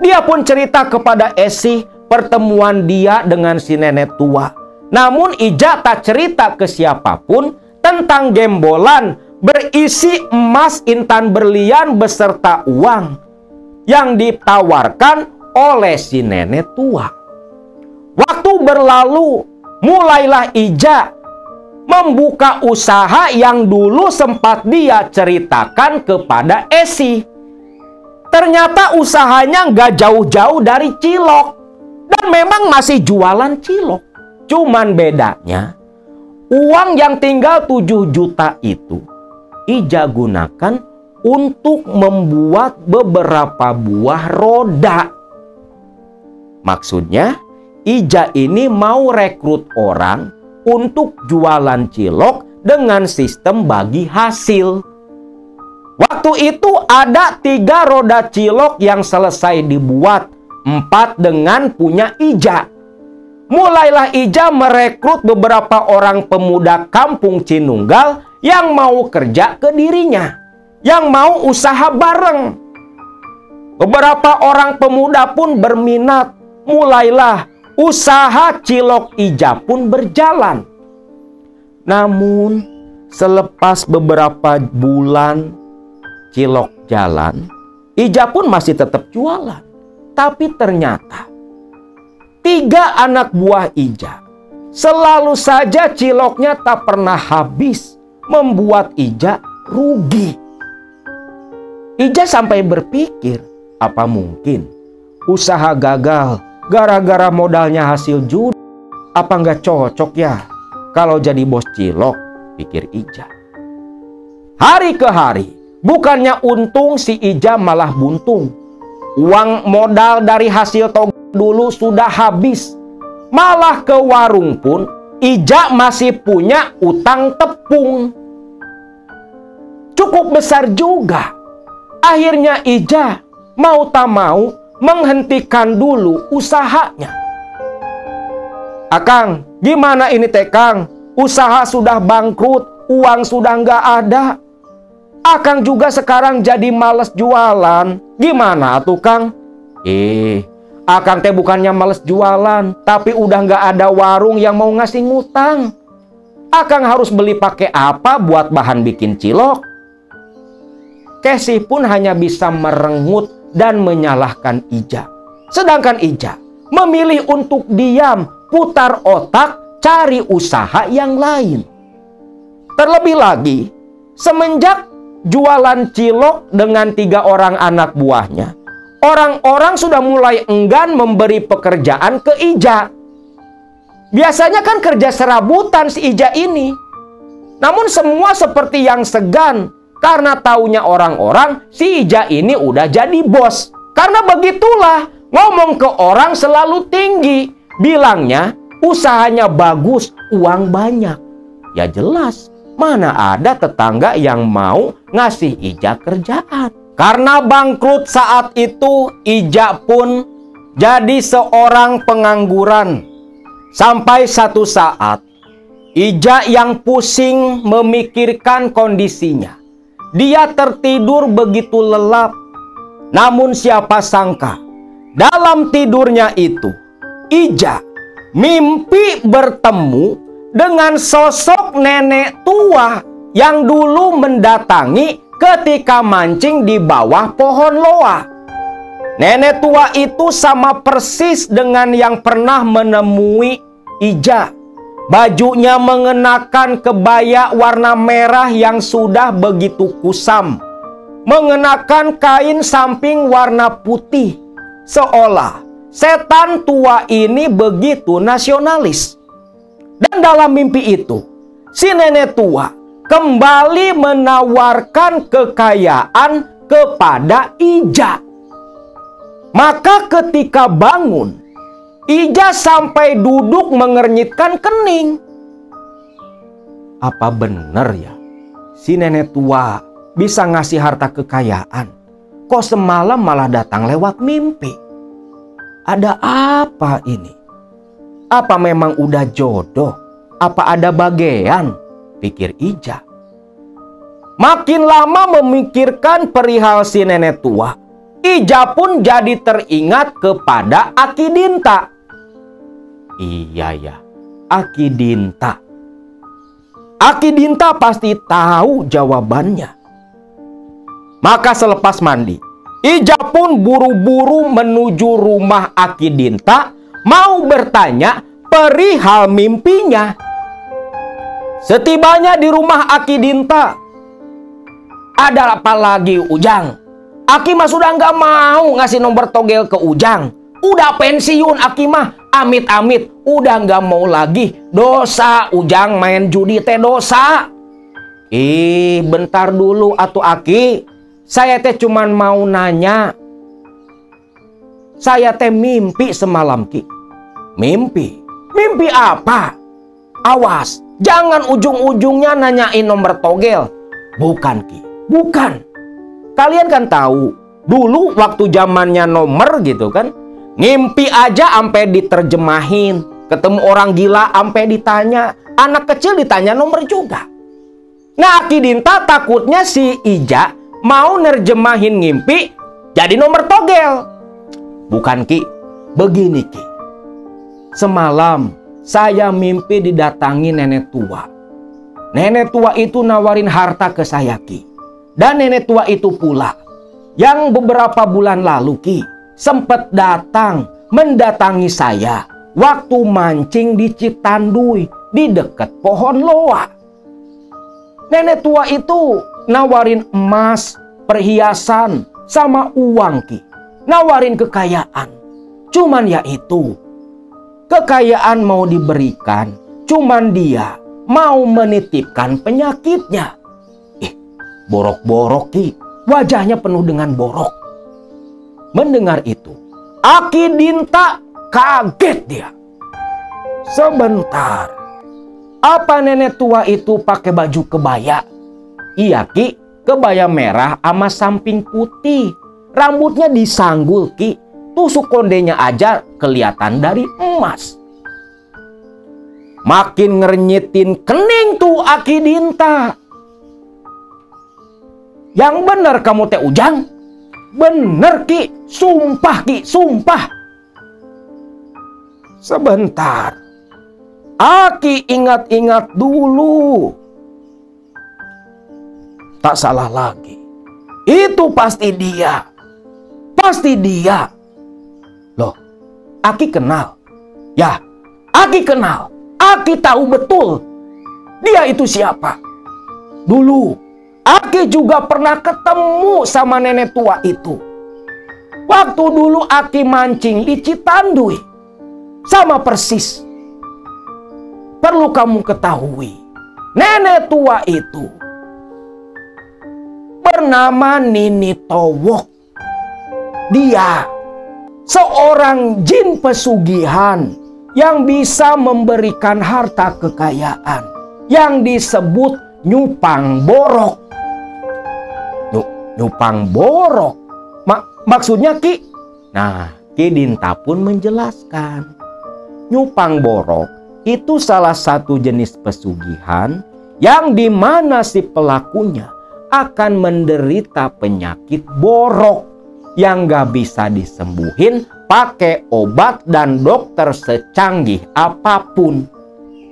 A: Dia pun cerita kepada Esih pertemuan dia dengan si nenek tua. Namun Ija tak cerita ke siapapun tentang gembolan berisi emas intan berlian beserta uang yang ditawarkan oleh si nenek tua. Waktu berlalu, mulailah Ija membuka usaha yang dulu sempat dia ceritakan kepada Esih. Ternyata usahanya nggak jauh-jauh dari cilok. Dan memang masih jualan cilok. Cuman bedanya, uang yang tinggal 7 juta itu Ija gunakan untuk membuat beberapa buah roda. Maksudnya, Ija ini mau rekrut orang untuk jualan cilok dengan sistem bagi hasil. Waktu itu ada 3 roda cilok yang selesai dibuat, 4 dengan punya Ija. Mulailah Ija merekrut beberapa orang pemuda kampung Cinunggal yang mau kerja ke dirinya, yang mau usaha bareng. Beberapa orang pemuda pun berminat. Mulailah usaha cilok Ija pun berjalan. Namun selepas beberapa bulan cilok jalan, Ija pun masih tetap jualan. Tapi ternyata 3 anak buah Ija selalu saja ciloknya tak pernah habis, membuat Ija rugi. Ija sampai berpikir, apa mungkin usaha gagal gara-gara modalnya hasil judi? Apa nggak cocok ya kalau jadi bos cilok, pikir Ija. Hari ke hari, bukannya untung, si Ija malah buntung. Uang modal dari hasil togel dulu sudah habis. Malah ke warung pun Ija masih punya utang tepung. Cukup besar juga. Akhirnya Ija mau tak mau menghentikan dulu usahanya. Akang, gimana ini teh Kang? Usaha sudah bangkrut, uang sudah nggak ada. Akang juga sekarang jadi males jualan. Gimana tuh Kang? Akang teh bukannya males jualan, tapi udah nggak ada warung yang mau ngasih ngutang. Akang harus beli pakai apa buat bahan bikin cilok? Kesih pun hanya bisa merengut dan menyalahkan Ija. Sedangkan Ija memilih untuk diam, putar otak, cari usaha yang lain. Terlebih lagi, semenjak jualan cilok dengan 3 orang anak buahnya, orang-orang sudah mulai enggan memberi pekerjaan ke Ija. Biasanya kan kerja serabutan si Ija ini. Namun semua seperti yang segan, karena taunya orang-orang si Ija ini udah jadi bos. Karena begitulah, ngomong ke orang selalu tinggi. Bilangnya usahanya bagus, uang banyak. Ya jelas, mana ada tetangga yang mau ngasih Ija kerjaan. Karena bangkrut saat itu, Ija pun jadi seorang pengangguran. Sampai satu saat, Ija yang pusing memikirkan kondisinya. Dia tertidur begitu lelap. Namun siapa sangka, dalam tidurnya itu, Ija mimpi bertemu dengan sosok nenek tua yang dulu mendatangi ketika mancing di bawah pohon loa. Nenek tua itu sama persis dengan yang pernah menemui Ija. Bajunya mengenakan kebaya warna merah yang sudah begitu kusam. Mengenakan kain samping warna putih. Seolah setan tua ini begitu nasionalis. Dan dalam mimpi itu, si nenek tua kembali menawarkan kekayaan kepada Ija. Maka ketika bangun, Ija sampai duduk mengernyitkan kening. Apa benar ya si nenek tua bisa ngasih harta kekayaan? Kok semalam malah datang lewat mimpi? Ada apa ini? Apa memang udah jodoh? Apa ada bagian? Pikir Ija. Makin lama memikirkan perihal si nenek tua, Ija pun jadi teringat kepada Aki Dinta. Iya ya, Aki Dinta. Aki Dinta pasti tahu jawabannya. Maka selepas mandi, Ija pun buru-buru menuju rumah Aki Dinta, mau bertanya perihal mimpinya. Setibanya di rumah Aki Dinta, ada apa lagi Ujang? Aki mah sudah nggak mau ngasih nomor togel ke Ujang. Udah pensiun Aki mah, amit-amit udah nggak mau lagi. Dosa Ujang main judi teh dosa. Bentar dulu atuh Aki. Saya teh cuman mau nanya. Saya teh mimpi semalam Ki. Mimpi? Mimpi apa? Awas, jangan ujung-ujungnya nanyain nomor togel. Bukan Ki, bukan. Kalian kan tahu, dulu waktu zamannya nomor gitu kan, ngimpi aja sampai diterjemahin. Ketemu orang gila sampai ditanya. Anak kecil ditanya nomor juga. Nah Aki Dinta takutnya si Ija mau nerjemahin ngimpi jadi nomor togel. Bukan Ki, begini Ki. Semalam saya mimpi didatangi nenek tua. Nenek tua itu nawarin harta ke saya Ki. Dan nenek tua itu pula yang beberapa bulan lalu Ki sempat datang mendatangi saya waktu mancing di Citanduy di dekat pohon loa. Nenek tua itu nawarin emas, perhiasan, sama uang Ki. Nawarin kekayaan. Cuman ya itu, kekayaan mau diberikan, cuman dia mau menitipkan penyakitnya. Borok-borok Ki, wajahnya penuh dengan borok. Mendengar itu, Aki Dinta kaget dia. Sebentar, apa nenek tua itu pakai baju kebaya? Iya Ki, kebaya merah sama samping putih. Rambutnya disanggul, Ki. Tusuk kondenya aja kelihatan dari emas. Makin ngernyitin kening tuh Aki Dinta. Yang bener kamu teh Ujang. Bener, Ki. Sumpah, Ki. Sumpah. Sebentar. Aki ingat-ingat dulu. Tak salah lagi. Itu pasti dia. Pasti dia. Loh, Aki kenal. Ya, Aki kenal. Aki tahu betul. Dia itu siapa. Dulu, Aki juga pernah ketemu sama nenek tua itu. Waktu dulu Aki mancing di Citanduy. Sama persis. Perlu kamu ketahui, nenek tua itu bernama Nini Towok. Dia seorang jin pesugihan yang bisa memberikan harta kekayaan yang disebut nyupang borok. Nyupang borok? Maksudnya, Ki? Nah, Ki Dinta pun menjelaskan. Nyupang borok itu salah satu jenis pesugihan yang dimana si pelakunya akan menderita penyakit borok yang gak bisa disembuhin pakai obat dan dokter secanggih apapun.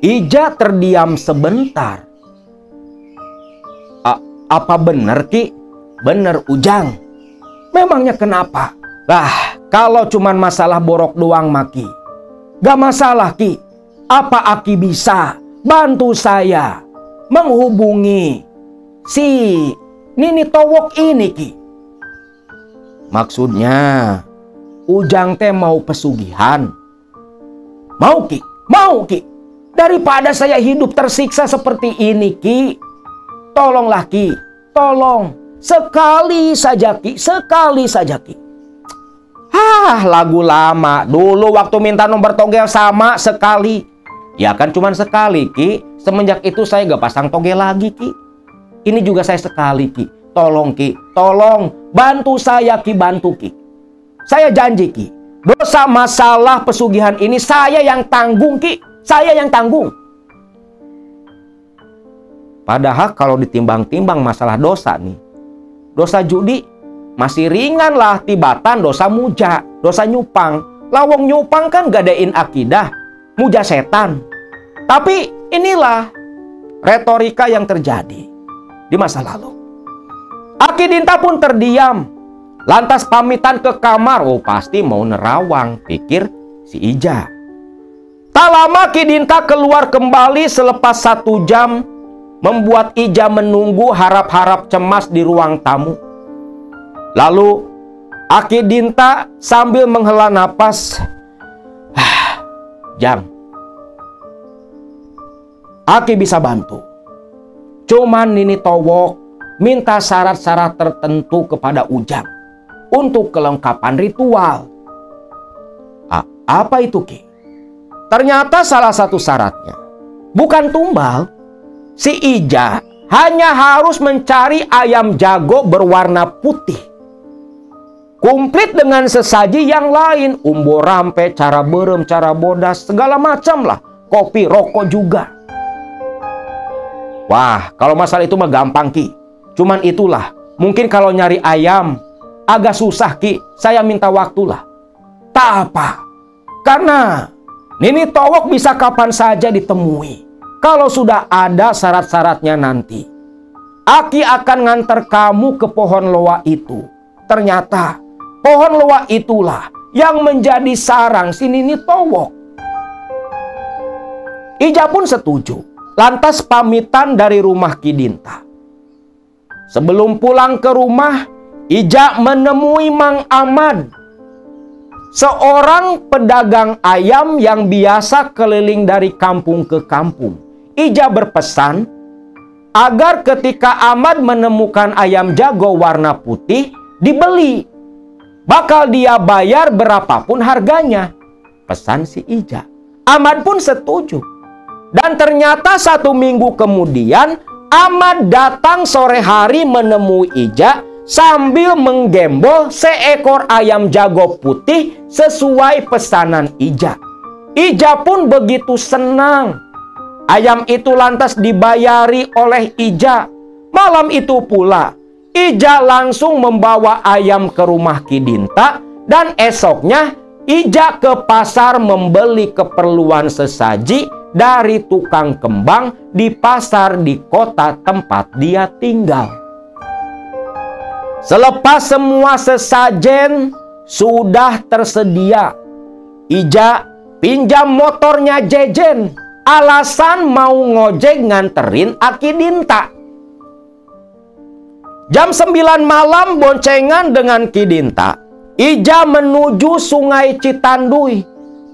A: Ija terdiam sebentar. Apa bener, Ki? Bener, Ujang. Memangnya kenapa? Lah, kalau cuman masalah borok doang, Maki. Gak masalah, Ki. Apa Aki bisa bantu saya menghubungi si Nini Towok ini, Ki? Maksudnya, Ujang teh mau pesugihan. Mau, Ki? Mau, Ki? Daripada saya hidup tersiksa seperti ini, Ki. Tolonglah, Ki. Tolong. Sekali saja, Ki. Sekali saja, Ki. Lagu lama. Dulu waktu minta nomor togel sama sekali. Ya kan cuman sekali, Ki. Semenjak itu saya gak pasang togel lagi, Ki. Ini juga saya sekali, Ki. Tolong, Ki. Tolong. Bantu saya, Ki. Bantu, Ki. Saya janji, Ki. Dosa masalah pesugihan ini saya yang tanggung, Ki. Saya yang tanggung. Padahal kalau ditimbang-timbang masalah dosa nih. Dosa judi masih ringan lah tibatan dosa muja. Dosa nyupang. Lawong nyupang kan gadein akidah. Muja setan. Tapi inilah retorika yang terjadi di masa lalu. Aki Dinta pun terdiam. Lantas pamitan ke kamar. Oh, pasti mau nerawang, pikir si Ija. Tak lama Ki Dinta keluar kembali selepas 1 jam, membuat Ija menunggu harap-harap cemas di ruang tamu. Lalu Aki Dinta sambil menghela napas, Jang, Aki bisa bantu. Cuman Nini Towok minta syarat-syarat tertentu kepada Ujang untuk kelengkapan ritual. Apa itu, Ki? Ternyata salah satu syaratnya bukan tumbal. Si Ija hanya harus mencari ayam jago berwarna putih. Komplit dengan sesaji yang lain. Umbo rampe, cara berem, cara bodas, segala macam lah. Kopi, rokok juga. Wah, kalau masalah itu mah gampang, Ki. Cuman itulah. Mungkin kalau nyari ayam agak susah, Ki. Saya minta waktu lah. Tak apa. Karena Nini Towok bisa kapan saja ditemui. Kalau sudah ada syarat-syaratnya nanti. Aki akan nganter kamu ke pohon loa itu. Ternyata pohon loa itulah yang menjadi sarang si Nini Towok. Ija pun setuju. Lantas pamitan dari rumah Ki Dinta. Sebelum pulang ke rumah, Ija menemui Mang Ahmad, seorang pedagang ayam yang biasa keliling dari kampung ke kampung. Ija berpesan agar ketika Ahmad menemukan ayam jago warna putih, dibeli. Bakal dia bayar berapapun harganya. Pesan si Ija. Ahmad pun setuju. Dan ternyata 1 minggu kemudian Ahmad datang sore hari menemui Ija sambil menggembol seekor ayam jago putih sesuai pesanan Ija. Ija pun begitu senang. Ayam itu lantas dibayari oleh Ija. Malam itu pula, Ija langsung membawa ayam ke rumah Ki Dinta, dan esoknya Ija ke pasar membeli keperluan sesaji dari tukang kembang di pasar di kota tempat dia tinggal. Selepas semua sesajen sudah tersedia, Ija pinjam motornya Jejen, alasan mau ngojek nganterin Aki Dinta. Jam 9 malam boncengan dengan Ki Dinta, Ija menuju Sungai Citanduy,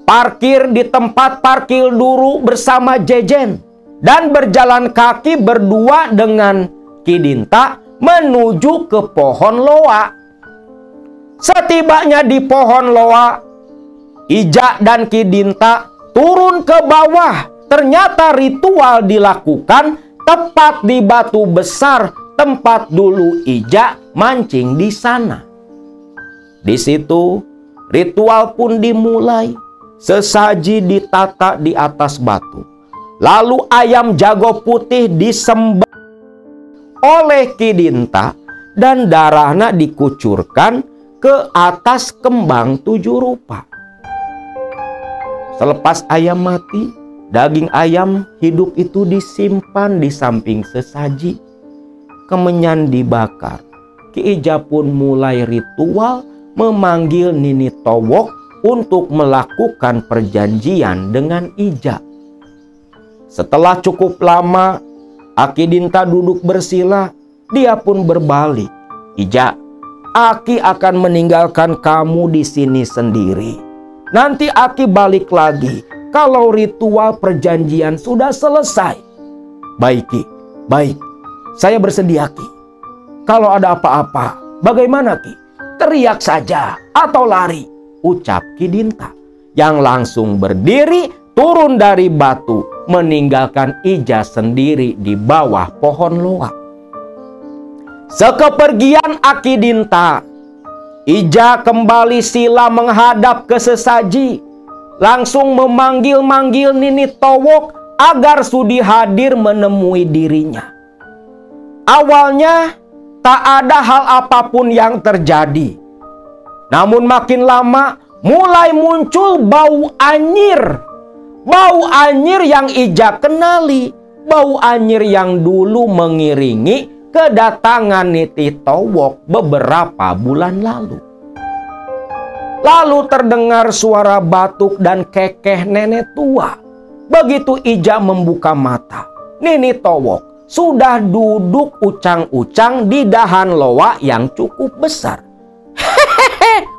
A: parkir di tempat parkir dulu bersama Jejen, dan berjalan kaki berdua dengan Ki Dinta menuju ke pohon loa. Setibanya di pohon loa, Ija dan Ki Dinta turun ke bawah. Ternyata ritual dilakukan tepat di batu besar tempat dulu Ija mancing di sana. Di situ ritual pun dimulai. Sesaji ditata di atas batu. Lalu ayam jago putih disembah oleh Ki Dinta dan darahnya dikucurkan ke atas kembang 7 rupa. Selepas ayam mati, daging ayam hidup itu disimpan di samping sesaji. Kemenyan dibakar. Ki Ija pun mulai ritual memanggil Nini Towok untuk melakukan perjanjian dengan Ija. Setelah cukup lama, Aki Dinta duduk bersila. Dia pun berbalik. Ija, Aki akan meninggalkan kamu di sini sendiri. Nanti Aki balik lagi kalau ritual perjanjian sudah selesai. Baik, Ki. Baik. Saya bersedia, Ki. Kalau ada apa-apa, bagaimana, Ki? Teriak saja atau lari, ucap Ki Dinta, yang langsung berdiri turun dari batu meninggalkan Ija sendiri di bawah pohon loa. Sekepergian Aki Dinta, Ija kembali sila menghadap ke sesaji, langsung memanggil-manggil Nini Towok agar sudi hadir menemui dirinya. Awalnya tak ada hal apapun yang terjadi. Namun makin lama mulai muncul bau anyir. Bau anyir yang Ija kenali. Bau anyir yang dulu mengiringi kedatangan Nini Towok beberapa bulan lalu. Lalu terdengar suara batuk dan kekeh nenek tua. Begitu Ija membuka mata, Nini Towok sudah duduk ucang-ucang di dahan loa yang cukup besar.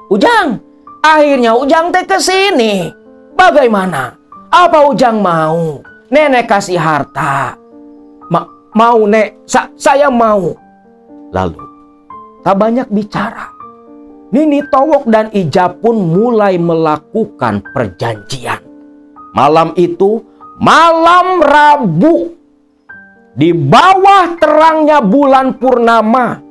A: Ujang, akhirnya Ujang teh kesini. Bagaimana? Apa Ujang mau? Nenek kasih harta. Mau, Nek. Saya mau. Lalu, tak banyak bicara. Nini Towok dan Ija pun mulai melakukan perjanjian. Malam itu, malam Rabu. Di bawah terangnya bulan purnama,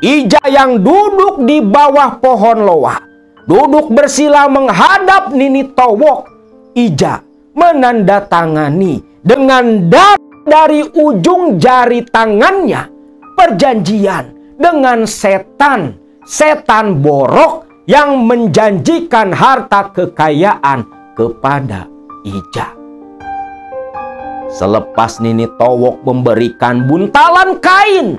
A: Ija yang duduk di bawah pohon loa, duduk bersila menghadap Nini Towok. Ija menandatangani dengan darah dari ujung jari tangannya perjanjian dengan setan borok yang menjanjikan harta kekayaan kepada Ija. Selepas Nini Towok memberikan buntalan kain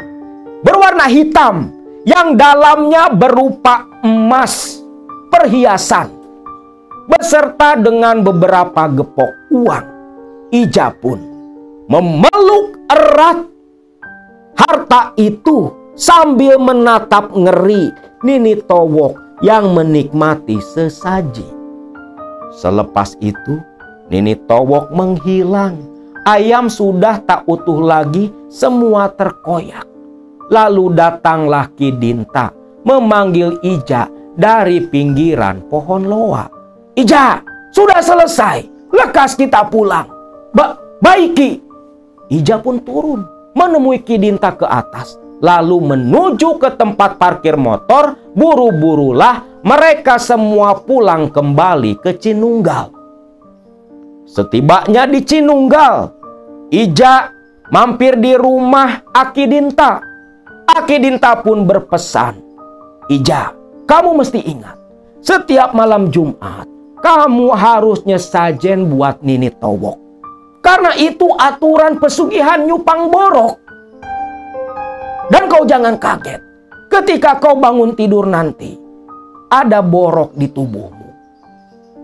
A: berwarna hitam yang dalamnya berupa emas perhiasan beserta dengan beberapa gepok uang, Ija pun memeluk erat harta itu sambil menatap ngeri Nini Towok yang menikmati sesaji. Selepas itu Nini Towok menghilang. Ayam sudah tak utuh lagi, semua terkoyak. Lalu datanglah Ki Dinta memanggil Ija dari pinggiran pohon loa. Ija, sudah selesai. Lekas kita pulang. Baik, Ki. Ija pun turun menemui Kidinta ke atas, lalu menuju ke tempat parkir motor. Buru-burulah mereka semua pulang kembali ke Cinunggal. Setibanya di Cinunggal, Ija mampir di rumah Akidinta. Akidinta pun berpesan, "Ija, kamu mesti ingat, setiap malam Jumat kamu harusnya sajen buat Nini Towok. Karena itu aturan pesugihan Nyupang Borok. Dan kau jangan kaget ketika kau bangun tidur nanti, ada borok di tubuhmu."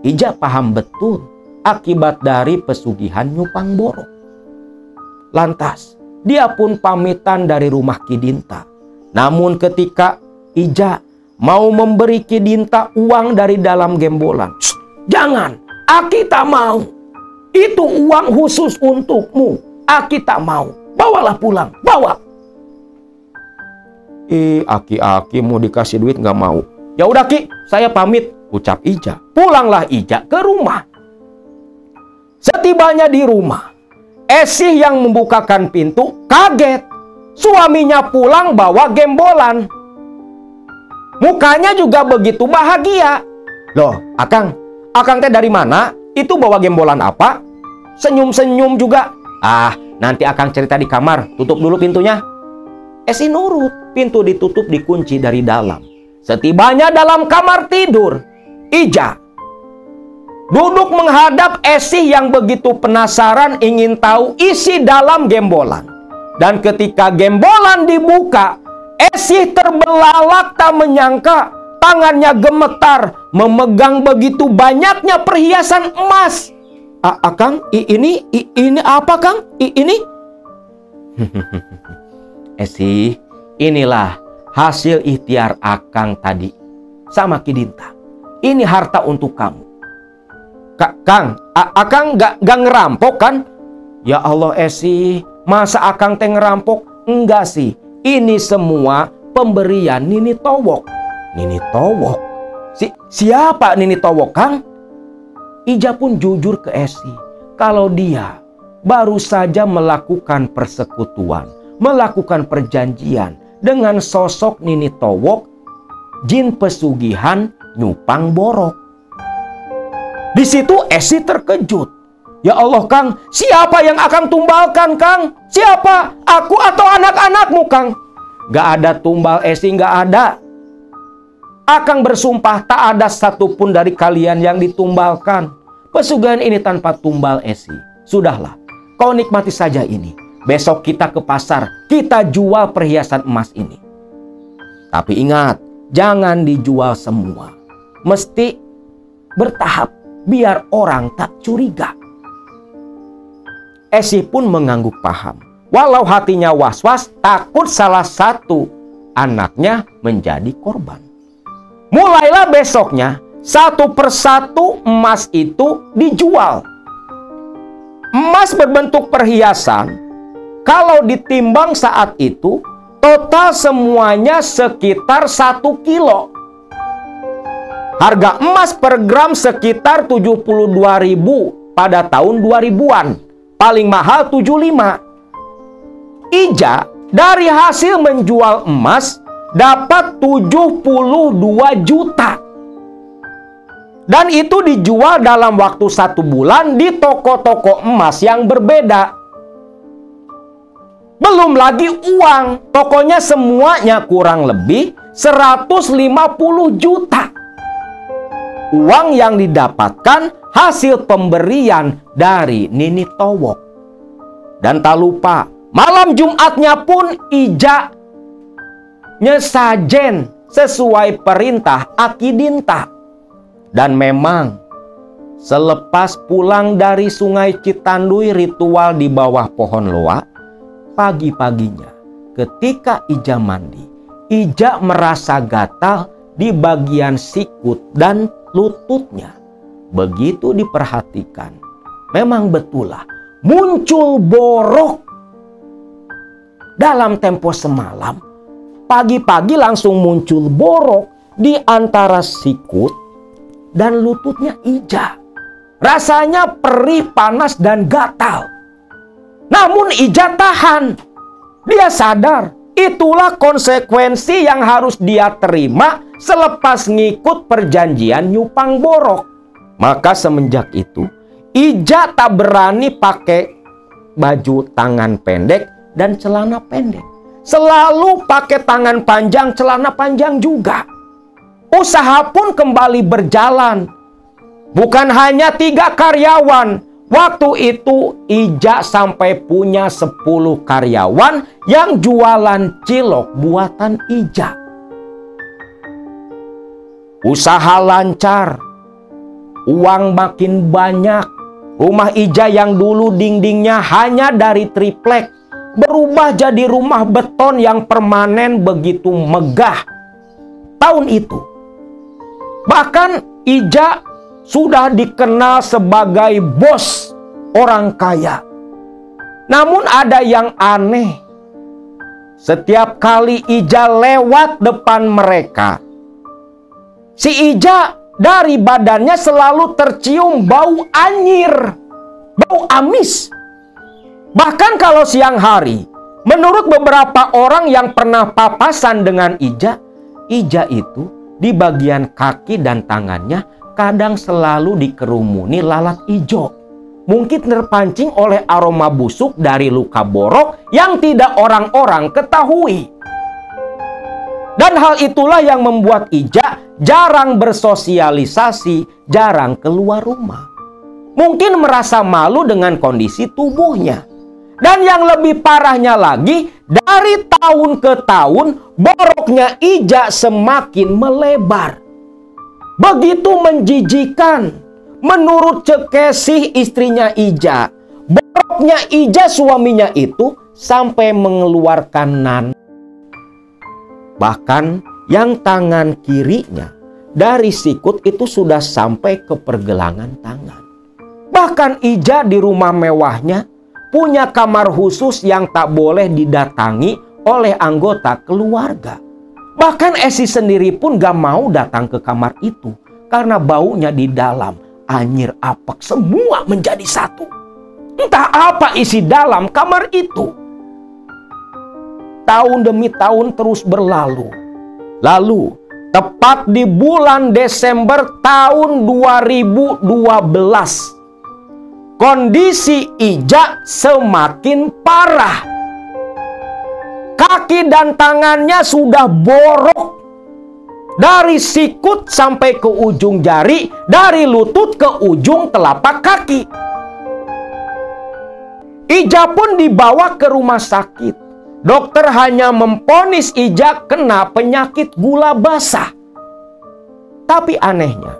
A: Ija paham betul akibat dari pesugihan Nyupang Borok. Lantas, dia pun pamitan dari rumah Kidinta. Namun ketika Ija mau memberi Kidinta uang dari dalam gembolan, "Jangan, Aki tak mau. Itu uang khusus untukmu. Aki tak mau. Bawalah pulang, bawa." Aki mau dikasih duit nggak mau. "Ya udah Ki, saya pamit," ucap Ija. Pulanglah Ija ke rumah. Setibanya di rumah, Esih yang membukakan pintu kaget. Suaminya pulang bawa gembolan. Mukanya juga begitu bahagia. "Loh, Akang teh dari mana? Itu bawa gembolan apa?" Senyum-senyum juga. "Ah, nanti Akang cerita di kamar. Tutup dulu pintunya." Esih nurut. Pintu ditutup dikunci dari dalam. Setibanya dalam kamar tidur, Ija duduk menghadap Esih yang begitu penasaran ingin tahu isi dalam gembolan. Dan ketika gembolan dibuka, Esih terbelalak tak menyangka tangannya gemetar memegang begitu banyaknya perhiasan emas. "Akang, ini apa, Kang? Ini?" "Esih, inilah hasil ikhtiar Akang tadi sama Kidinta. Ini harta untuk kamu." "Kang, Akang gak ngerampok kan?" "Ya Allah Esih, masa Akang teh ngerampok?" "Enggak sih, ini semua pemberian Nini Towok." "Nini Towok? Siapa Nini Towok, Kang?" Ija pun jujur ke Esih kalau dia baru saja melakukan persekutuan, melakukan perjanjian dengan sosok Nini Towok, jin pesugihan Nyupang Borok. Di situ Esih terkejut. "Ya Allah Kang, siapa yang Akang tumbalkan, Kang? Siapa? Aku atau anak-anakmu, Kang?" "Gak ada tumbal Esih, gak ada. Akang bersumpah tak ada satupun dari kalian yang ditumbalkan. Pesugihan ini tanpa tumbal Esih. Sudahlah, kau nikmati saja ini. Besok kita ke pasar, kita jual perhiasan emas ini. Tapi ingat, jangan dijual semua. Mesti bertahap, biar orang tak curiga." Esih pun mengangguk paham. Walau hatinya was-was, takut salah satu anaknya menjadi korban. Mulailah besoknya, satu persatu emas itu dijual. Emas berbentuk perhiasan, kalau ditimbang saat itu, total semuanya sekitar 1 kilo. Harga emas per gram sekitar 72.000 pada tahun 2000-an. Paling mahal 75. Ija dari hasil menjual emas dapat 72 juta. Dan itu dijual dalam waktu 1 bulan di toko-toko emas yang berbeda. Belum lagi uang, tokonya semuanya kurang lebih 150 juta. Uang yang didapatkan hasil pemberian dari Nini Towok. Dan tak lupa, malam Jumatnya pun Ija nyesajen sesuai perintah Akidinta. Dan memang selepas pulang dari Sungai Citanduy ritual di bawah pohon loa, pagi-paginya ketika Ija mandi, Ija merasa gatal di bagian sikut dan lututnya. Begitu diperhatikan, memang betullah muncul borok. Dalam tempo semalam, pagi-pagi langsung muncul borok di antara sikut dan lututnya Ija. Rasanya perih, panas, dan gatal. Namun Ija tahan. Dia sadar itulah konsekuensi yang harus dia terima selepas ngikut perjanjian nyupang borok. Maka semenjak itu, Ija tak berani pakai baju tangan pendek dan celana pendek. Selalu pakai tangan panjang, celana panjang juga. Usaha pun kembali berjalan. Bukan hanya 3 karyawan. Waktu itu Ija sampai punya 10 karyawan yang jualan cilok buatan Ija. Usaha lancar. Uang makin banyak. Rumah Ija yang dulu dindingnya hanya dari triplek berubah jadi rumah beton yang permanen begitu megah. Tahun itu, bahkan Ija sudah dikenal sebagai bos orang kaya. Namun ada yang aneh. Setiap kali Ija lewat depan mereka, si Ija dari badannya selalu tercium bau anyir, bau amis. Bahkan kalau siang hari, menurut beberapa orang yang pernah papasan dengan Ija, Ija itu di bagian kaki dan tangannya kadang selalu dikerumuni lalat ijo. Mungkin terpancing oleh aroma busuk dari luka borok yang tidak orang-orang ketahui. Dan hal itulah yang membuat Ija jarang bersosialisasi, jarang keluar rumah. Mungkin merasa malu dengan kondisi tubuhnya. Dan yang lebih parahnya lagi, dari tahun ke tahun, boroknya Ija semakin melebar. Begitu menjijikan. Menurut Cekesih istrinya Ija, boroknya Ija suaminya itu sampai mengeluarkan nan. Bahkan yang tangan kirinya dari sikut itu sudah sampai ke pergelangan tangan. Bahkan Ija di rumah mewahnya punya kamar khusus yang tak boleh didatangi oleh anggota keluarga. Bahkan Esi sendiri pun gak mau datang ke kamar itu karena baunya di dalam anyir apek semua menjadi satu. Entah apa isi dalam kamar itu. Tahun demi tahun terus berlalu. Lalu, tepat di bulan Desember tahun 2012, kondisi Ija semakin parah. Kaki dan tangannya sudah borok. Dari sikut sampai ke ujung jari, dari lutut ke ujung telapak kaki. Ija pun dibawa ke rumah sakit. Dokter hanya memvonis Ija kena penyakit gula basah. Tapi anehnya,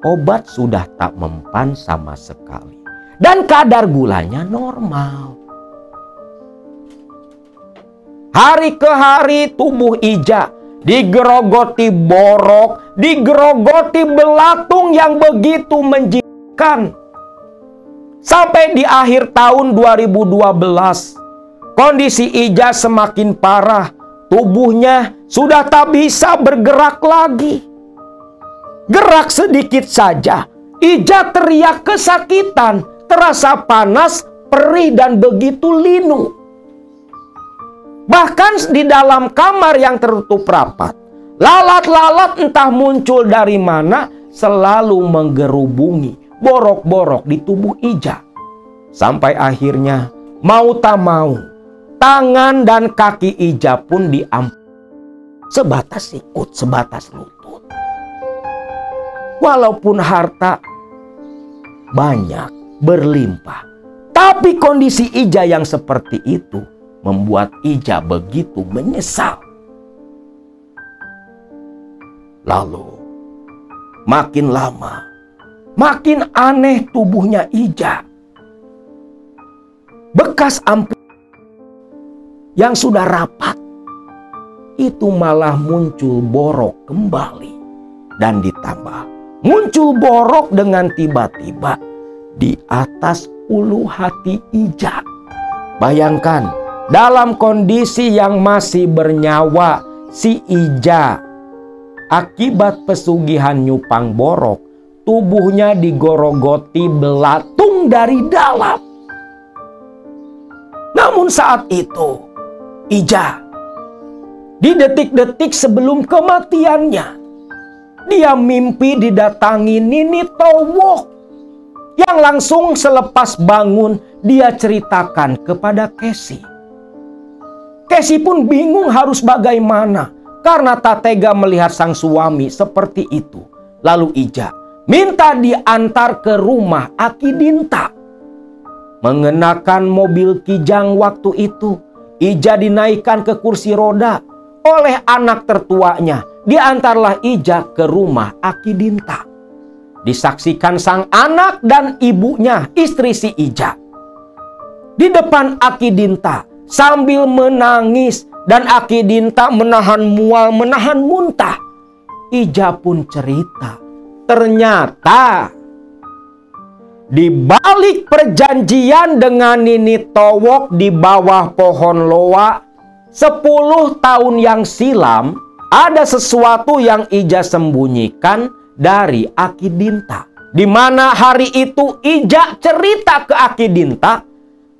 A: obat sudah tak mempan sama sekali. Dan kadar gulanya normal. Hari ke hari tubuh Ija digerogoti borok, digerogoti belatung yang begitu menjijikan. Sampai di akhir tahun 2012, kondisi Ija semakin parah. Tubuhnya sudah tak bisa bergerak lagi. Gerak sedikit saja, Ija teriak kesakitan, terasa panas, perih dan begitu linu. Bahkan di dalam kamar yang tertutup rapat, lalat-lalat entah muncul dari mana selalu menggerubungi borok-borok di tubuh Ija. Sampai akhirnya mau tak mau, tangan dan kaki Ija pun sebatas sikut, sebatas lutut. Walaupun harta banyak, berlimpah, tapi kondisi Ija yang seperti itu membuat Ija begitu menyesal. Lalu, makin lama, makin aneh tubuhnya Ija. Bekas ampun yang sudah rapat, itu malah muncul borok kembali. Dan ditambah, muncul borok dengan tiba-tiba di atas ulu hati Ija. Bayangkan, dalam kondisi yang masih bernyawa, si Ija akibat pesugihan nyupang borok, tubuhnya digorogoti belatung dari dalam. Namun saat itu, Ija, di detik-detik sebelum kematiannya, dia mimpi didatangi Nini Towok yang langsung selepas bangun dia ceritakan kepada Casey. Casey pun bingung harus bagaimana karena tak tega melihat sang suami seperti itu. Lalu Ija minta diantar ke rumah Aki Dinta. Mengenakan mobil kijang waktu itu, Ija dinaikkan ke kursi roda oleh anak tertuanya. Diantarlah Ija ke rumah Aki Dinta. Disaksikan sang anak dan ibunya, istri si Ija. Di depan Aki Dinta sambil menangis dan Aki Dinta menahan mual, menahan muntah. Ija pun cerita, ternyata di balik perjanjian dengan Nini Towok di bawah pohon loa 10 tahun yang silam, ada sesuatu yang Ija sembunyikan dari Aki Dinta. Di mana hari itu Ija cerita ke Aki Dinta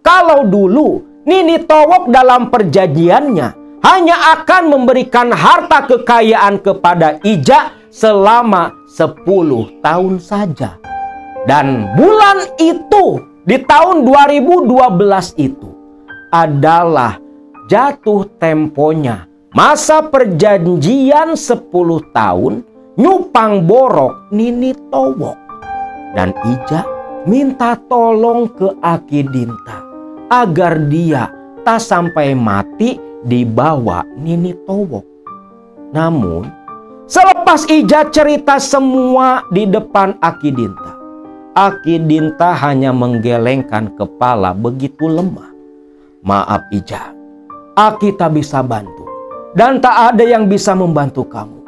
A: kalau dulu Nini Towok dalam perjanjiannya hanya akan memberikan harta kekayaan kepada Ija selama 10 tahun saja. Dan bulan itu, di tahun 2012 itu, adalah jatuh temponya masa perjanjian 10 tahun nyupang borok Nini Towok. Dan Ija minta tolong ke Aki Dinta agar dia tak sampai mati dibawa Nini Towok. Namun, selepas Ija cerita semua di depan Aki Dinta, Aki Dinta hanya menggelengkan kepala begitu lemah. Maaf Ija, Aki tak bisa bantu. Dan tak ada yang bisa membantu kamu.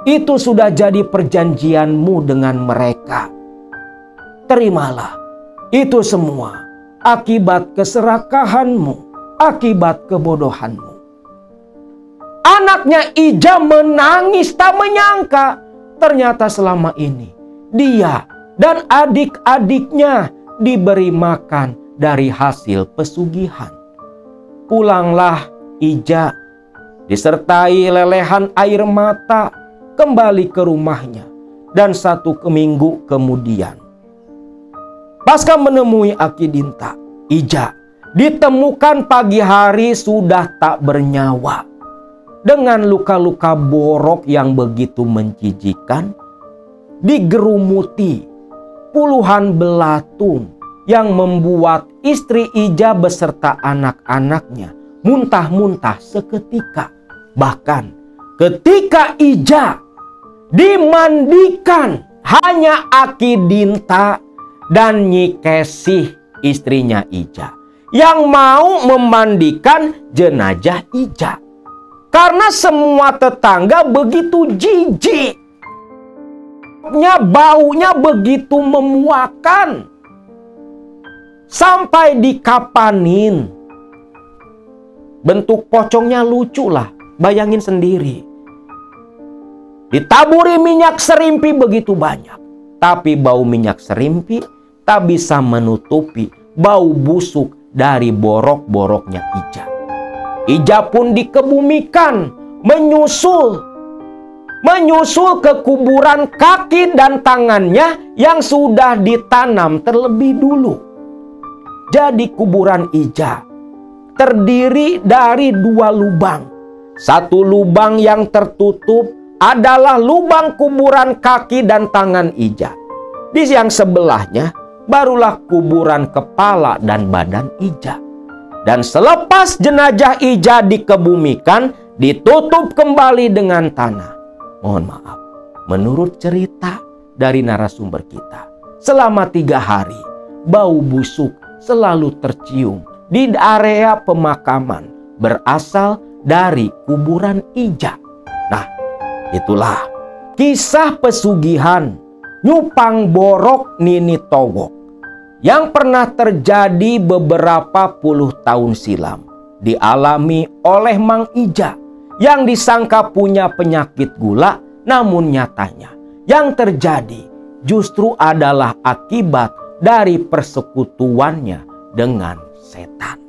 A: Itu sudah jadi perjanjianmu dengan mereka. Terimalah. Itu semua akibat keserakahanmu, akibat kebodohanmu. Anaknya Ija menangis tak menyangka. Ternyata selama ini dia dan adik-adiknya diberi makan dari hasil pesugihan. Pulanglah Ija disertai lelehan air mata kembali ke rumahnya. Dan 1 minggu kemudian, pasca menemui Aki Dinta, Ija ditemukan pagi hari sudah tak bernyawa. Dengan luka-luka borok yang begitu menjijikan, digerumuti puluhan belatung yang membuat istri Ija beserta anak-anaknya muntah-muntah seketika. Bahkan ketika Ija dimandikan, hanya Aki Dinta dan Nyi Kesih, istrinya Ija, yang mau memandikan jenazah Ija. Karena semua tetangga begitu jijik. Baunya begitu memuakan. Sampai dikapanin. Bentuk pocongnya lucu lah. Bayangin sendiri. Ditaburi minyak serimpi begitu banyak. Tapi bau minyak serimpi tak bisa menutupi bau busuk dari borok-boroknya Ija. Ija pun dikebumikan, menyusul ke kuburan kaki dan tangannya yang sudah ditanam terlebih dulu. Jadi kuburan Ija terdiri dari 2 lubang. 1 lubang yang tertutup adalah lubang kuburan kaki dan tangan Ija. Di yang sebelahnya barulah kuburan kepala dan badan Ija. Dan selepas jenazah Ija dikebumikan, ditutup kembali dengan tanah. Mohon maaf, menurut cerita dari narasumber kita, selama 3 hari, bau busuk selalu tercium di area pemakaman berasal dari kuburan Ija. Nah, itulah kisah pesugihan nyupang borok Nini Towok yang pernah terjadi beberapa puluh tahun silam, dialami oleh Mang Ija yang disangka punya penyakit gula, namun nyatanya yang terjadi justru adalah akibat dari persekutuannya dengan setan.